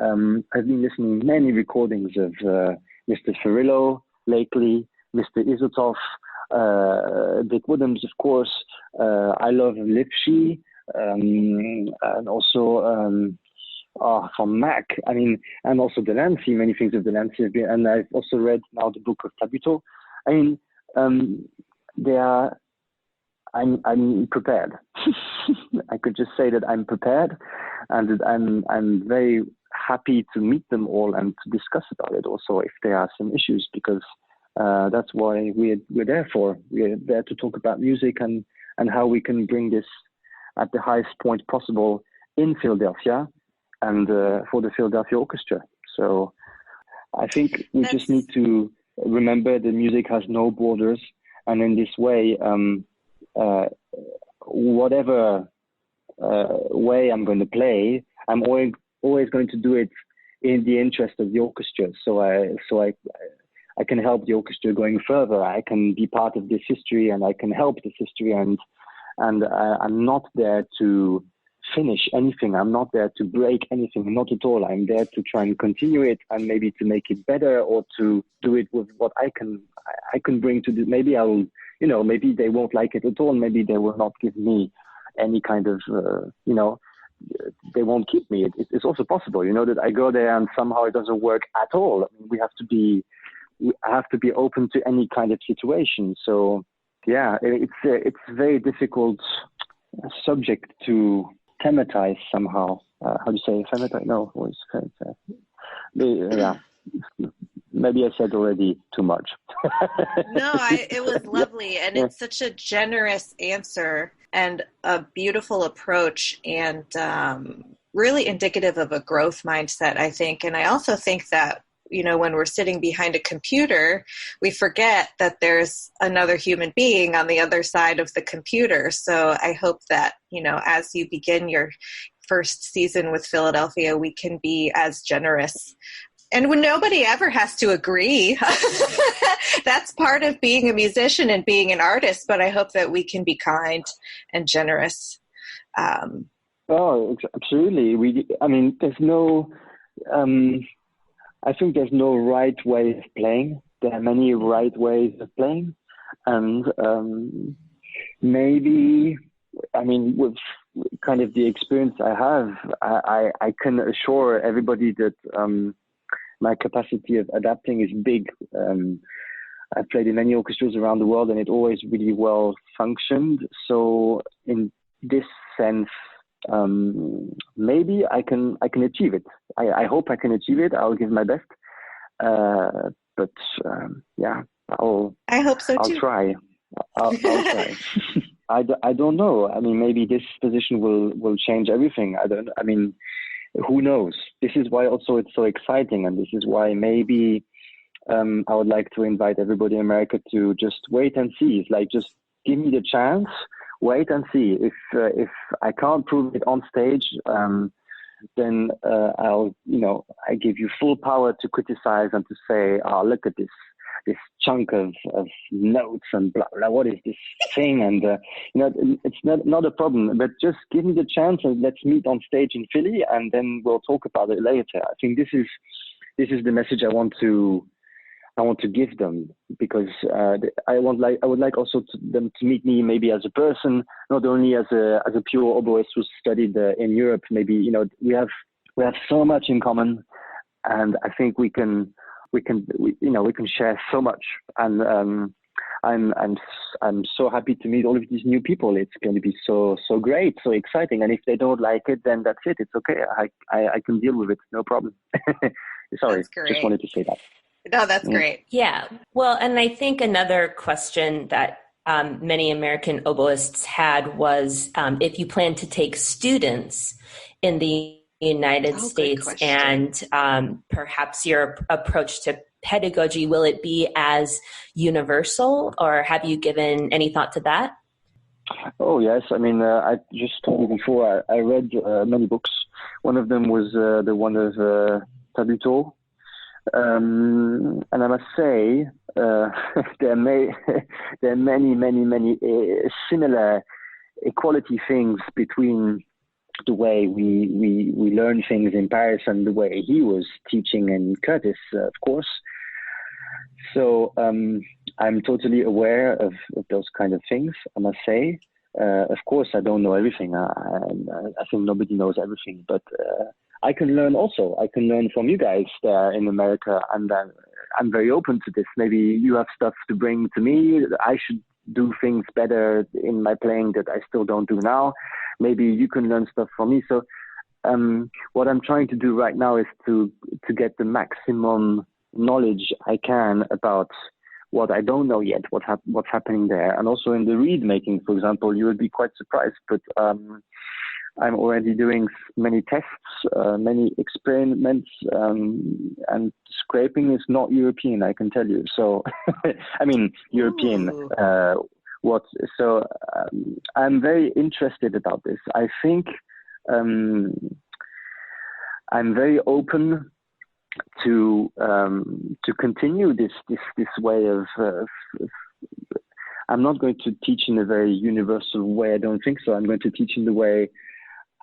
I've been listening to many recordings of Mr. Ferrillo lately, Mr. Isotov, Dick Woodhams, of course. I love Lipschi. And also from Mac, and also Delancey, many things of Delancey, and I've also read now the book of Tabuto. I'm prepared. I could just say that I'm prepared, and that I'm very happy to meet them all and to discuss about it also if there are some issues, because that's why we're there for. We're there to talk about music and how we can bring this at the highest point possible in Philadelphia and for the Philadelphia Orchestra. So I think we just need to remember that music has no borders, and in this way, whatever way I'm going to play, I'm always going to do it in the interest of the orchestra. So I can help the orchestra going further. I can be part of this history, and I can help this history, and I'm not there to finish anything. I'm not there to break anything, not at all. I'm there to try and continue it, and maybe to make it better, or to do it with what I can bring to the. Maybe I'll, maybe they won't like it at all. Maybe they will not give me any kind of, they won't keep me. It's also possible, that I go there and somehow it doesn't work at all. I mean, I have to be open to any kind of situation. So yeah, it's a very difficult subject to thematize somehow. How do you say thematize? No, yeah. Maybe I said already too much. No, it was lovely, and it's such a generous answer and a beautiful approach, and really indicative of a growth mindset, I think. And I also think that, when we're sitting behind a computer, we forget that there's another human being on the other side of the computer. So I hope that, as you begin your first season with Philadelphia, we can be as generous. And when nobody ever has to agree, that's part of being a musician and being an artist. But I hope that we can be kind and generous Oh, absolutely. I mean, there's no, um, I think there's no right way of playing. There are many right ways of playing. And maybe, I mean, with kind of the experience I have, I can assure everybody that my capacity of adapting is big. I've played in many orchestras around the world and it always really well functioned. So in this sense, maybe I can achieve it. I hope I can achieve it. I'll give my best. But yeah, I hope so I'll too. try. I'll try. I don't know. I mean, maybe this position will change everything. I mean, who knows? This is why also it's so exciting, and this is why maybe I would like to invite everybody in America to just wait and see. It's like, just give me the chance, wait and see. If I can't prove it on stage, then I give you full power to criticize and to say, oh, look at this chunk of notes and blah, blah, what is this thing? And, it's not a problem, but just give me the chance and let's meet on stage in Philly and then we'll talk about it later. I think this is the message I want to give them, because I would like also them to meet me maybe as a person, not only as a pure oboist who studied in Europe. Maybe we have so much in common, and I think we can share so much. And I'm so happy to meet all of these new people. It's going to be so great, so exciting. And if they don't like it, then that's it. It's okay. I can deal with it. No problem. Sorry, just wanted to say that. No, that's great. Yeah. Well, and I think another question that many American oboists had was if you plan to take students in the United States, and perhaps your approach to pedagogy, will it be as universal, or have you given any thought to that? Oh, yes. I mean, I just told you before, I read many books. One of them was the one of Tabuteau. And I must say, there are many similar equality things between the way we learn things in Paris and the way he was teaching in Curtis, of course. So I'm totally aware of those kind of things, I must say. Of course, I don't know everything. I think nobody knows everything, but I can learn also. I can learn from you guys there in America, and I'm very open to this. Maybe you have stuff to bring to me. I should do things better in my playing that I still don't do now. Maybe you can learn stuff from me. So what I'm trying to do right now is to get the maximum knowledge I can about what I don't know yet, what's happening there. And also in the reed making, for example, you would be quite surprised, but I'm already doing many tests, many experiments, and scraping is not European, I can tell you. So, I mean, European. I'm very interested about this. I think I'm very open to continue this way of. I'm not going to teach in a very universal way. I don't think so. I'm going to teach in the way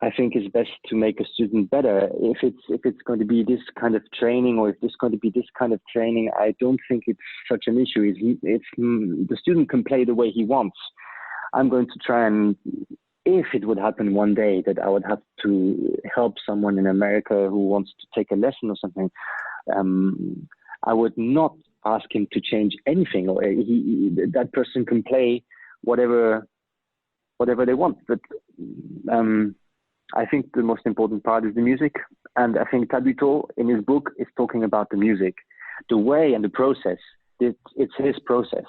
I think is best to make a student better. If it's going to be this kind of training, or if it's going to be this kind of training, I don't think it's such an issue. It's the student can play the way he wants. I'm going to try, and if it would happen one day that I would have to help someone in America who wants to take a lesson or something, I would not ask him to change anything, or that person can play whatever they want. But I think the most important part is the music. And I think Tabuteau in his book is talking about the music, the way and the process. It's his process.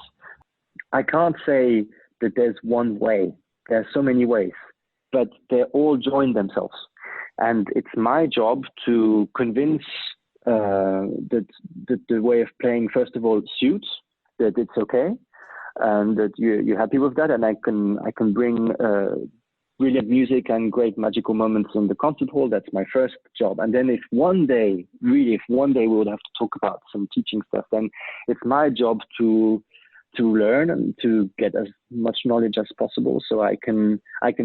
I can't say that there's one way. There are so many ways, but they all join themselves. And it's my job to convince that the way of playing, first of all, suits, that it's okay, and that you're happy with that. And I can bring brilliant music and great magical moments in the concert hall. That's my first job. And then if one day we would have to talk about some teaching stuff, then it's my job to to learn and to get as much knowledge as possible, so I can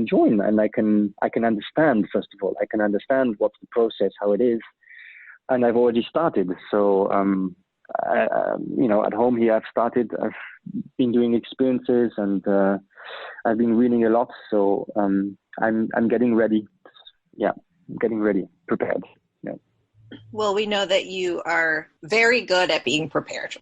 join, and I can understand. First of all, I can understand what's the process, how it is, and I've already started. So at home here, I've been doing experiences, and I've been reading a lot. So I'm getting ready. Yeah, getting ready, prepared. Yeah. Well, we know that you are very good at being prepared.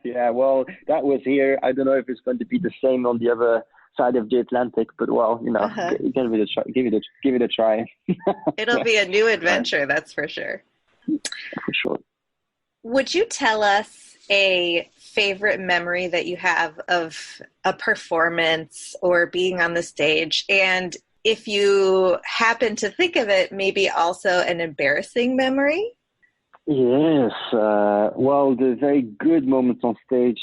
Yeah, well, that was here. I don't know if it's going to be the same on the other side of the Atlantic, but well, give it a try. It'll be a new adventure, that's for sure. For sure. Would you tell us a favorite memory that you have of a performance or being on the stage? And if you happen to think of it, maybe also an embarrassing memory? Yes. Well, the very good moments on stage,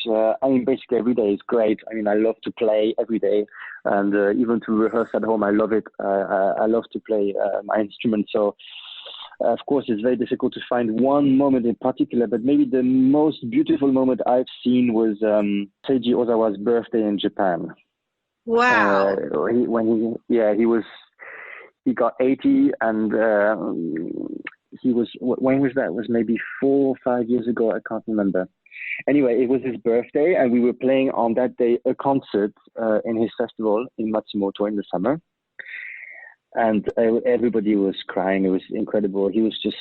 basically every day is great. I love to play every day, and even to rehearse at home, I love it. I love to play my instrument. So, of course, it's very difficult to find one moment in particular, but maybe the most beautiful moment I've seen was Seiji Ozawa's birthday in Japan. Wow. He got 80, and when was that? It was maybe 4 or 5 years ago. I can't remember. Anyway, it was his birthday, and we were playing on that day a concert in his festival in Matsumoto in the summer. And everybody was crying. It was incredible. He was just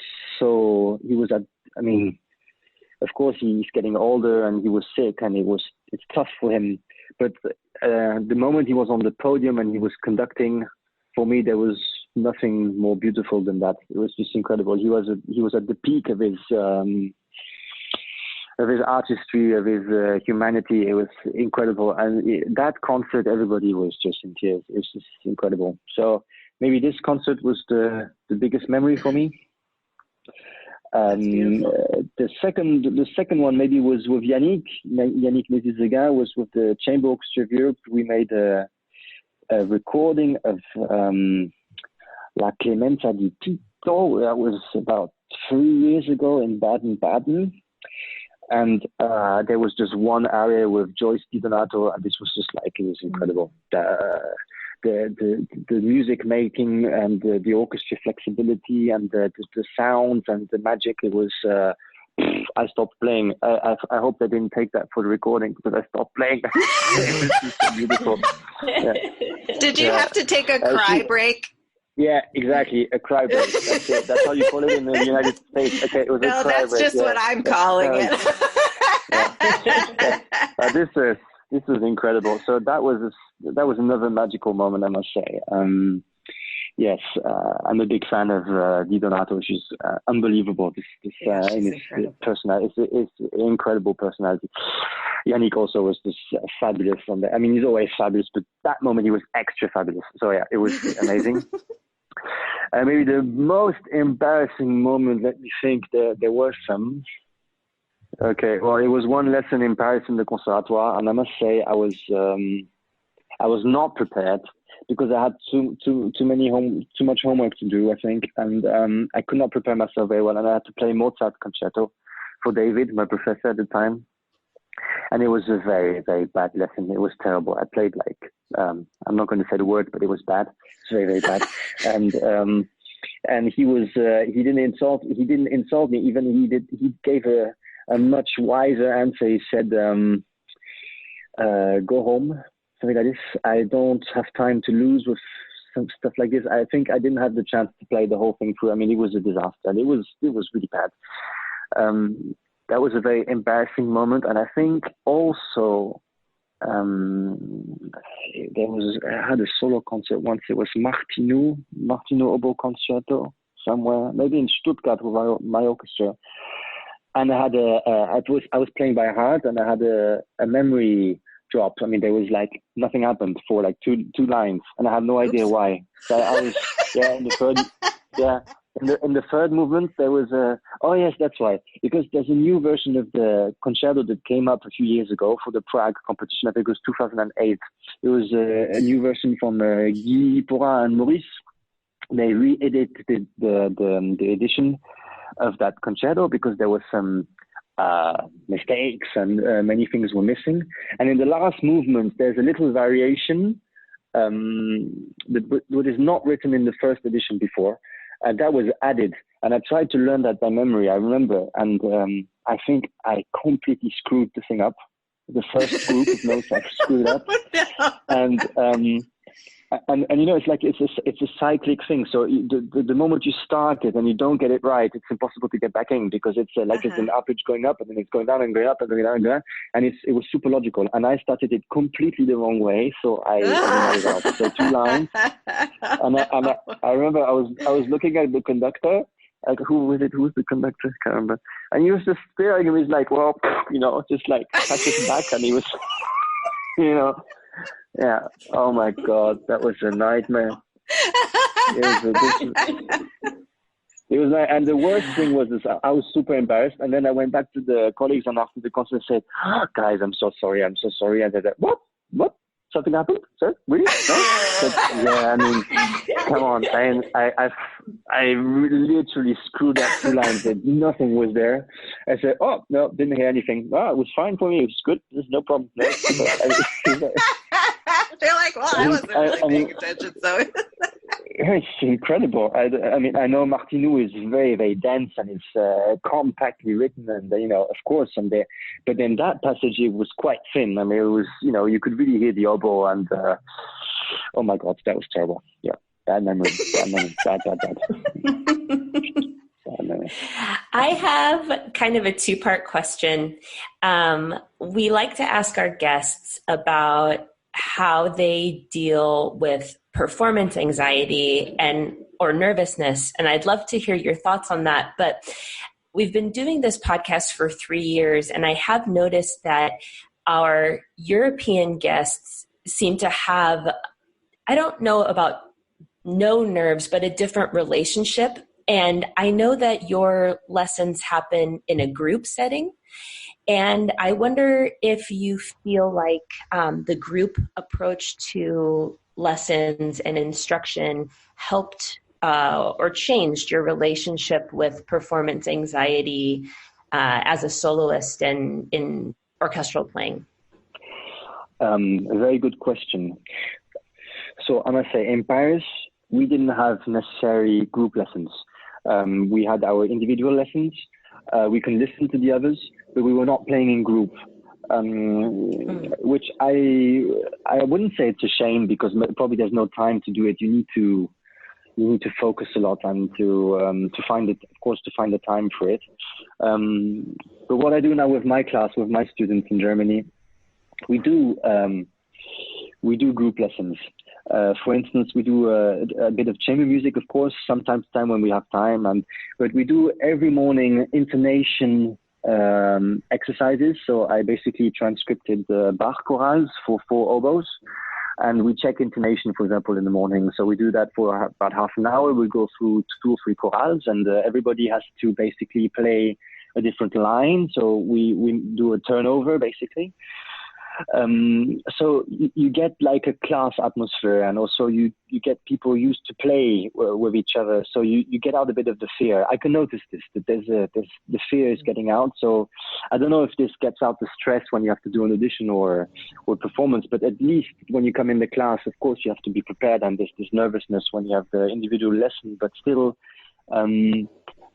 of course he's getting older and he was sick, and it's tough for him. But the moment he was on the podium and he was conducting, for me, there was nothing more beautiful than that. It was just incredible. He was at the peak of his artistry, of his humanity. It was incredible. And that concert, everybody was just in tears. It was just incredible. So maybe this concert was the biggest memory for me. The second one maybe was with Yannick Nézizega, was with the Chamber Orchestra of Europe. We made a recording of La Clemenza di Tito. That was about 3 years ago in Baden-Baden. And there was just one area with Joyce DiDonato, and this was just it was incredible. The music making and the orchestra flexibility and the sounds and the magic. It was. I stopped playing. I hope they didn't take that for the recording, because I stopped playing. It was just so beautiful. Yeah. Did you have to take a cry break? Yeah, exactly. A cry break. That's it. That's how you call it in the United States. Okay, it was a cry break. No, that's just what I'm calling it. This was incredible. So that was another magical moment, I must say. Yes, I'm a big fan of DiDonato. She's unbelievable. Personality, it's an incredible personality. Yannick also was just fabulous on that. He's always fabulous, but that moment he was extra fabulous. So yeah, it was amazing. Maybe the most embarrassing moment, let me think, there were some. Okay, well, it was one lesson in Paris in the Conservatoire, and I must say I was not prepared, because I had too much homework to do, I think, and I could not prepare myself very well, and I had to play Mozart concerto for David, my professor at the time, and it was a very, very bad lesson. It was terrible. I played I'm not going to say the word, but it was bad. It's very, very bad, and he didn't insult me. Even he gave a much wiser answer. He said, "Go home." Something like this. I don't have time to lose with some stuff like this. I think I didn't have the chance to play the whole thing through. It was a disaster. And it was really bad. That was a very embarrassing moment. And I think also I had a solo concert once. It was Martino Oboe Concerto somewhere, maybe in Stuttgart with my orchestra. And I was playing by heart, and I had a memory drop. There was nothing happened for two lines, and I had no idea why. So I was in the third movement there was that's why, because there's a new version of the concerto that came up a few years ago for the Prague competition. I think it was 2008. It was a new version from Guy Porin and Maurice. They re-edited the edition of that concerto, because there was some mistakes and many things were missing. And in the last movement, there's a little variation that is not written in the first edition before. That was added. And I tried to learn that by memory, I remember. And I think I completely screwed the thing up. The first group of notes I screwed up. And you know, it's like it's a cyclic thing. So the moment you start it and you don't get it right, it's impossible to get back in, because it's like it's an arpeggio going up and then it's going down and going up and going down and going down. And it was super logical. And I started it completely the wrong way. So I made it up. So 2 lines. And I remember I was looking at the conductor. Like, who was it? Who was the conductor? I can't remember. And he was just staring and he was like, well, you know, just like pat his back, and he was, you know, yeah. Oh my God, that was a nightmare. It was like, and the worst thing was this, I was super embarrassed. And then I went back to the colleagues and after the concert said, guys, I'm so sorry. And they said, what? Something happened? Sir? Really? No? But, yeah, I mean, come on. I literally screwed up 2 lines. Nothing was there. I said, oh, no, didn't hear anything. Oh, it was fine for me. It was good. There's no problem. No. They're like, well, I wasn't really paying attention, so. It's incredible. I mean, I know Martinou is very, very dense and it's compactly written, and you know, of course, but then that passage it was quite thin. I mean, it was, you know, you could really hear the oboe, and oh my God, that was terrible. Yeah, bad memory, bad. I have kind of a 2-part question. We like to ask our guests about how they deal with performance anxiety or nervousness. And I'd love to hear your thoughts on that. But we've been doing this podcast for 3 years, and I have noticed that our European guests seem to have, I don't know about no nerves, but a different relationship. And I know that your lessons happen in a group setting. And I wonder if you feel like the group approach to lessons and instruction helped or changed your relationship with performance anxiety as a soloist and in orchestral playing? A very good question. So I must say, in Paris, we didn't have necessary group lessons. We had our individual lessons. We can listen to the others, but we were not playing in group, which I wouldn't say it's a shame, because probably there's no time to do it. You need to focus a lot and to find it, of course, to find the time for it. But what I do now with my class, with my students in Germany, we do group lessons. For instance, we do a bit of chamber music, of course, sometimes time when we have time, but we do every morning intonation exercises. So I basically transcripted the Bach chorales for 4 oboes, and we check intonation, for example, in the morning. So we do that for about half an hour. We go through 2 or 3 chorales, and everybody has to basically play a different line. So we do a turnover, basically. So you get like a class atmosphere, and also you get people used to play with each other. So you get out a bit of the fear. I can notice this, that the fear is getting out. So I don't know if this gets out the stress when you have to do an audition or performance, but at least when you come in the class, of course, you have to be prepared, and there's this nervousness when you have the individual lesson, but still,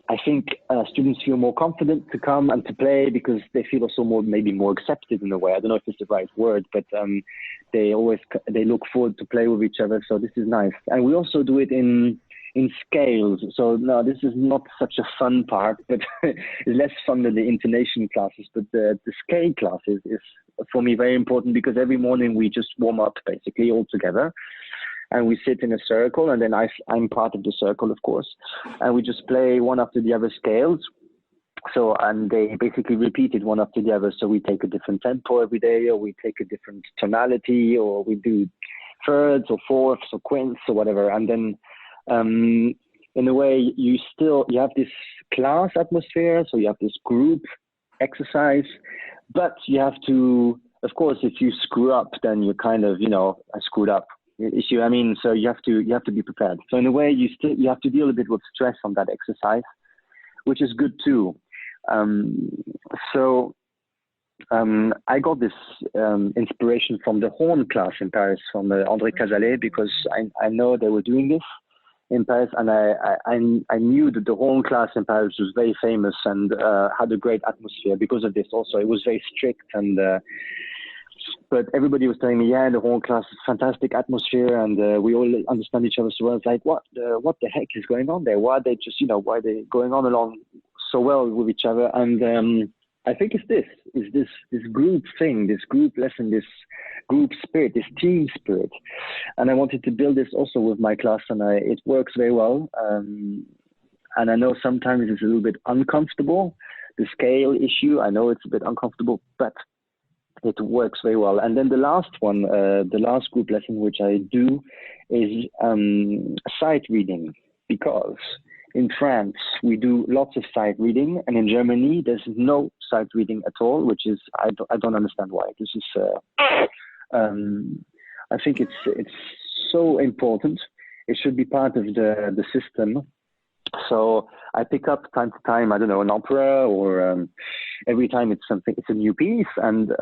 I think students feel more confident to come and to play, because they feel also maybe more accepted in a way. I don't know if it's the right word, but they look forward to play with each other. So this is nice. And we also do it in scales. So no, this is not such a fun part, but it's less fun than the intonation classes. But the scale classes is for me very important, because every morning we just warm up basically all together. And we sit in a circle, and then I'm part of the circle, of course. And we just play one after the other scales. So, and they basically repeat it one after the other. So we take a different tempo every day, or we take a different tonality, or we do thirds or fourths or quints or whatever. And then, in a way, you have this class atmosphere. So you have this group exercise, but you have to, of course, if you screw up, then you kind of, I screwed up. Issue. I mean, so you have to be prepared. So in a way, you have to deal a bit with stress on that exercise, which is good too. So I got this inspiration from the horn class in Paris, from André Cazalet, because I know they were doing this in Paris, and I knew that the horn class in Paris was very famous and had a great atmosphere because of this. Also, it was very strict, and but everybody was telling me, yeah, the horn class is fantastic atmosphere, and we all understand each other so well. It's like, what the heck is going on there? Why are they just, why are they going on along so well with each other? And I think it's this group thing, this group lesson, this group spirit, this team spirit. And I wanted to build this also with my class, and it works very well. And I know sometimes it's a little bit uncomfortable, the scale issue. I know it's a bit uncomfortable, but it works very well. And then the last one, the last group lesson which I do is sight reading, because in France, we do lots of sight reading, and in Germany, there's no sight reading at all, which is, I don't understand why. This is, I think it's so important. It should be part of the system. So I pick up time to time, I don't know, an opera, or every time it's a new piece, and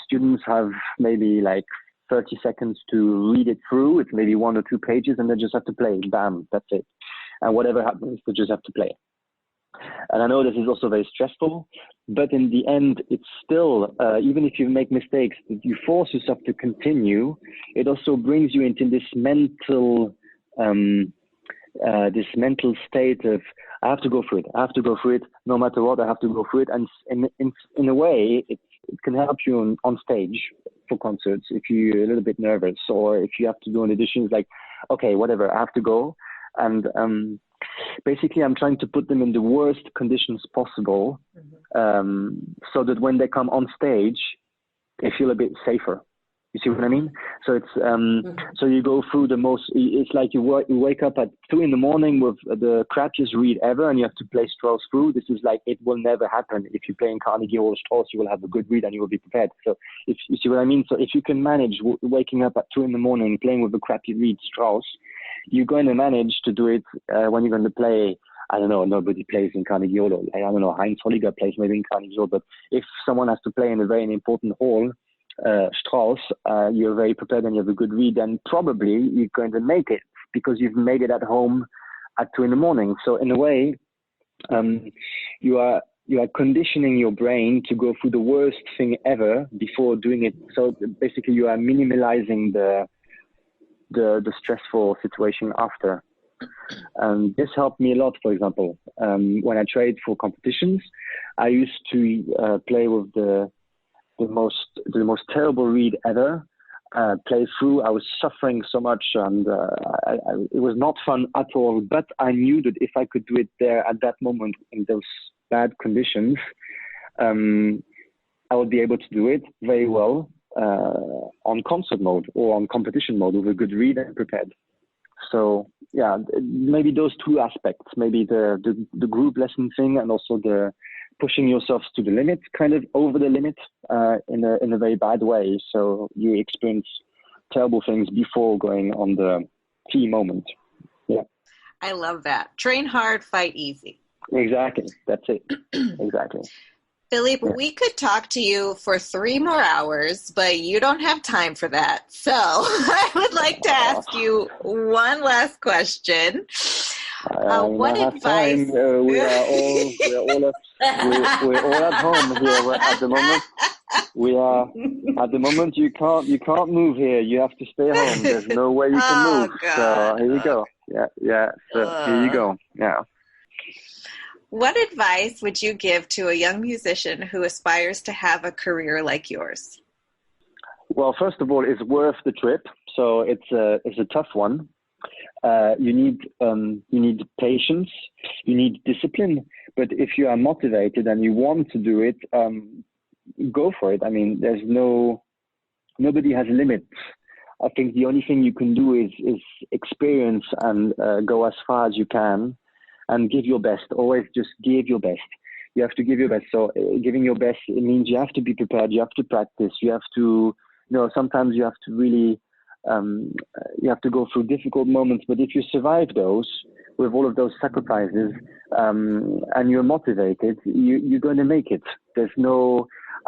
students have maybe like 30 seconds to read it through. It's maybe 1 or 2 pages, and they just have to play. Bam, that's it. And whatever happens, they just have to play. And I know this is also very stressful, but in the end, it's still, even if you make mistakes, you force yourself to continue. It also brings you into this mental state of, I have to go through it. No matter what, I have to go through it. And in a way, it can help you on stage for concerts if you're a little bit nervous, or if you have to do an audition, it's like, okay, whatever, I have to go. And basically, I'm trying to put them in the worst conditions possible, so that when they come on stage, they feel a bit safer. You see what I mean? So it's so you go through it's like you wake up at 2 a.m. with the crappiest read ever, and you have to play Strauss through. This is like, it will never happen. If you play in Carnegie or Strauss, you will have a good read and you will be prepared. So if you see what I mean? So if you can manage waking up at 2 a.m. playing with a crappy read Strauss, you're going to manage to do it when you're going to play. I don't know, nobody plays in Carnegie Hall. I don't know, Heinz Holliger plays maybe in Carnegie Hall, but if someone has to play in a very important hall, Strauss, you're very prepared and you have a good read, and probably you're going to make it because you've made it at home at 2 a.m. So in a way, you are conditioning your brain to go through the worst thing ever before doing it. So basically, you are minimalizing the stressful situation after. And this helped me a lot. For example, when I trained for competitions, I used to play with the most terrible read ever. Play through. I was suffering so much, and it was not fun at all. But I knew that if I could do it there at that moment in those bad conditions, I would be able to do it very well on concert mode or on competition mode with a good read and prepared. So yeah, maybe those 2 aspects, maybe the group lesson thing, and also the pushing yourself to the limit, kind of over the limit, in a very bad way. So you experience terrible things before going on the key moment. Yeah. I love that. Train hard, fight easy. Exactly. That's it. Exactly. Philippe, we could talk to you for 3 more hours, but you don't have time for that. So I would like to ask you one last question. What advice? We're all at home here at the moment. We are at the moment. You can't move here. You have to stay home. There's no way you can move. God. So here you go. Yeah. So here you go. Yeah. What advice would you give to a young musician who aspires to have a career like yours? Well, first of all, it's worth the trip. So it's a tough one. You need patience. You need discipline. But if you are motivated and you want to do it, go for it. I mean, nobody has limits. I think the only thing you can do is experience and go as far as you can. And give your best. Always just give your best. You have to give your best. So giving your best, it means you have to be prepared. You have to practice. You have to, sometimes you have to really, you have to go through difficult moments. But if you survive those with all of those sacrifices, and you're motivated, you're going to make it.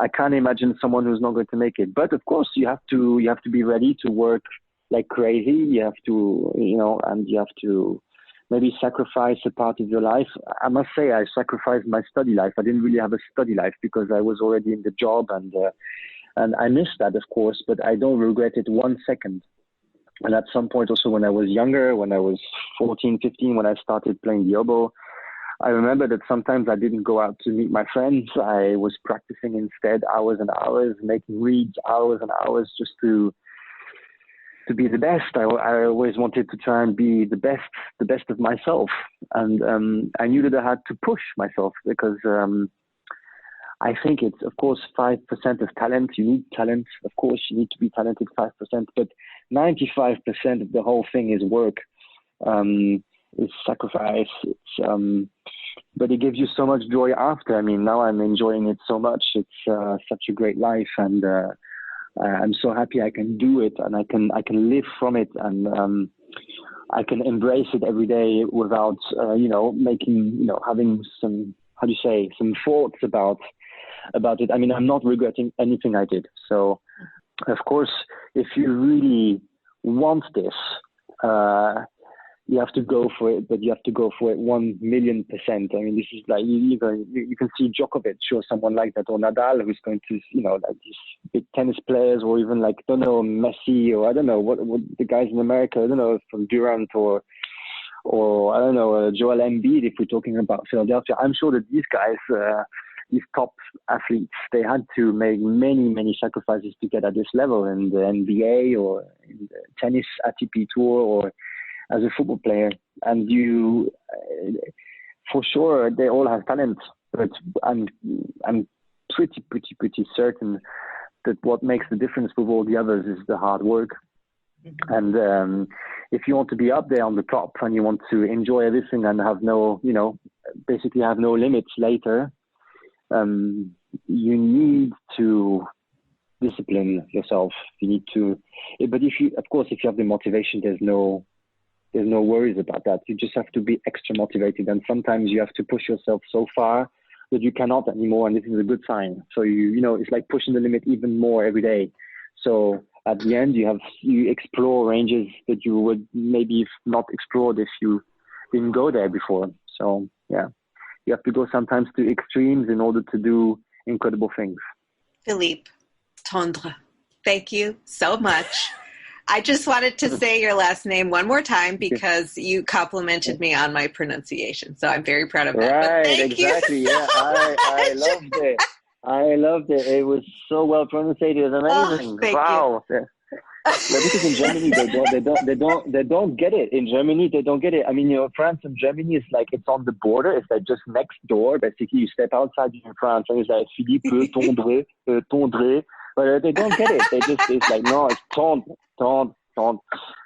I can't imagine someone who's not going to make it. But of course, you have to be ready to work like crazy. You have to, and you have to maybe sacrifice a part of your life. I must say, I sacrificed my study life. I didn't really have a study life because I was already in the job, and I missed that, of course, but I don't regret it 1 second. And at some point also when I was younger, when I was 14, 15, when I started playing the oboe, I remember that sometimes I didn't go out to meet my friends. I was practicing instead hours and hours, making reeds hours and hours just to be the best. I always wanted to try and be the best of myself. And I knew that I had to push myself because I think it's, of course, 5% of talent. You need talent. Of course, you need to be talented 5%, but 95% of the whole thing is work, is sacrifice. But it gives you so much joy after. I mean, now I'm enjoying it so much. It's such a great life, and I'm so happy I can do it, and I can live from it, and I can embrace it every day without, having some, some thoughts about it. I mean, I'm not regretting anything I did. So, of course, if you really want this, you have to go for it, but you have to go for it 1,000,000%. I mean, this is like, you can see Djokovic or someone like that, or Nadal, who's going to, like these big tennis players, or even like, I don't know, Messi, or I don't know, what the guys in America, I don't know, from Durant, or I don't know, Joel Embiid, if we're talking about Philadelphia. I'm sure that these guys, these top athletes, they had to make many, many sacrifices to get at this level in the NBA or in the tennis ATP tour or as a football player. And for sure, they all have talent, but I'm pretty certain that what makes the difference with all the others is the hard work. And if you want to be up there on the top and you want to enjoy everything and have basically have no limits later, you need to discipline yourself. You need to, but if you have the motivation, there's no worries about that. You just have to be extra motivated, and sometimes you have to push yourself so far that you cannot anymore, and this is a good sign. So it's like pushing the limit even more every day. So at the end, you explore ranges that you would maybe not explored if you didn't go there before. So yeah, you have to go sometimes to extremes in order to do incredible things. Philippe, Tondre, thank you so much. I just wanted to say your last name one more time because you complimented me on my pronunciation. So I'm very proud of that. Right, exactly. Yeah, I loved it. I loved it. It was so well pronounced. It was amazing. Wow. You. Because in Germany they don't get it. In Germany they don't get it. I mean, France and Germany is like, it's on the border. It's like just next door. Basically, you step outside in France and it's like Philippe, Tondre, Tondre. But they don't get it. It's like, no, it's Tondre.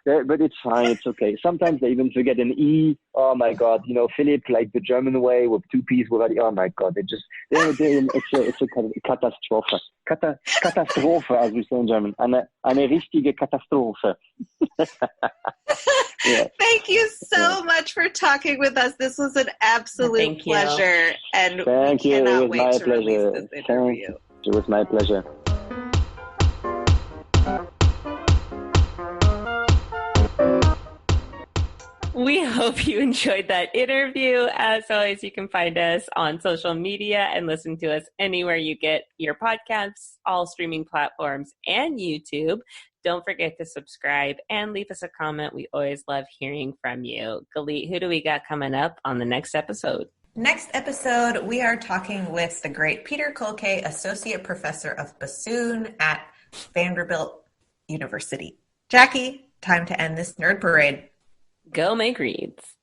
But it's fine. It's okay. Sometimes they even forget an E. Oh my God. Philippe, like the German way with 2 P's without it. Oh my God. It's a kind of Katastrophe. Katastrophe, as we say in German. Eine richtige Katastrophe. Yeah. Thank you so much for talking with us. This was an absolute pleasure. And we cannot wait to release this interview. It was my pleasure. We hope you enjoyed that interview. As always, you can find us on social media and listen to us anywhere you get your podcasts, all streaming platforms, and YouTube. Don't forget to subscribe and leave us a comment. We always love hearing from you. Galit, who do we got coming up on the next episode? Next episode, we are talking with the great Peter Kolke, Associate Professor of Bassoon at Vanderbilt University. Jackie, time to end this nerd parade. Go make reads.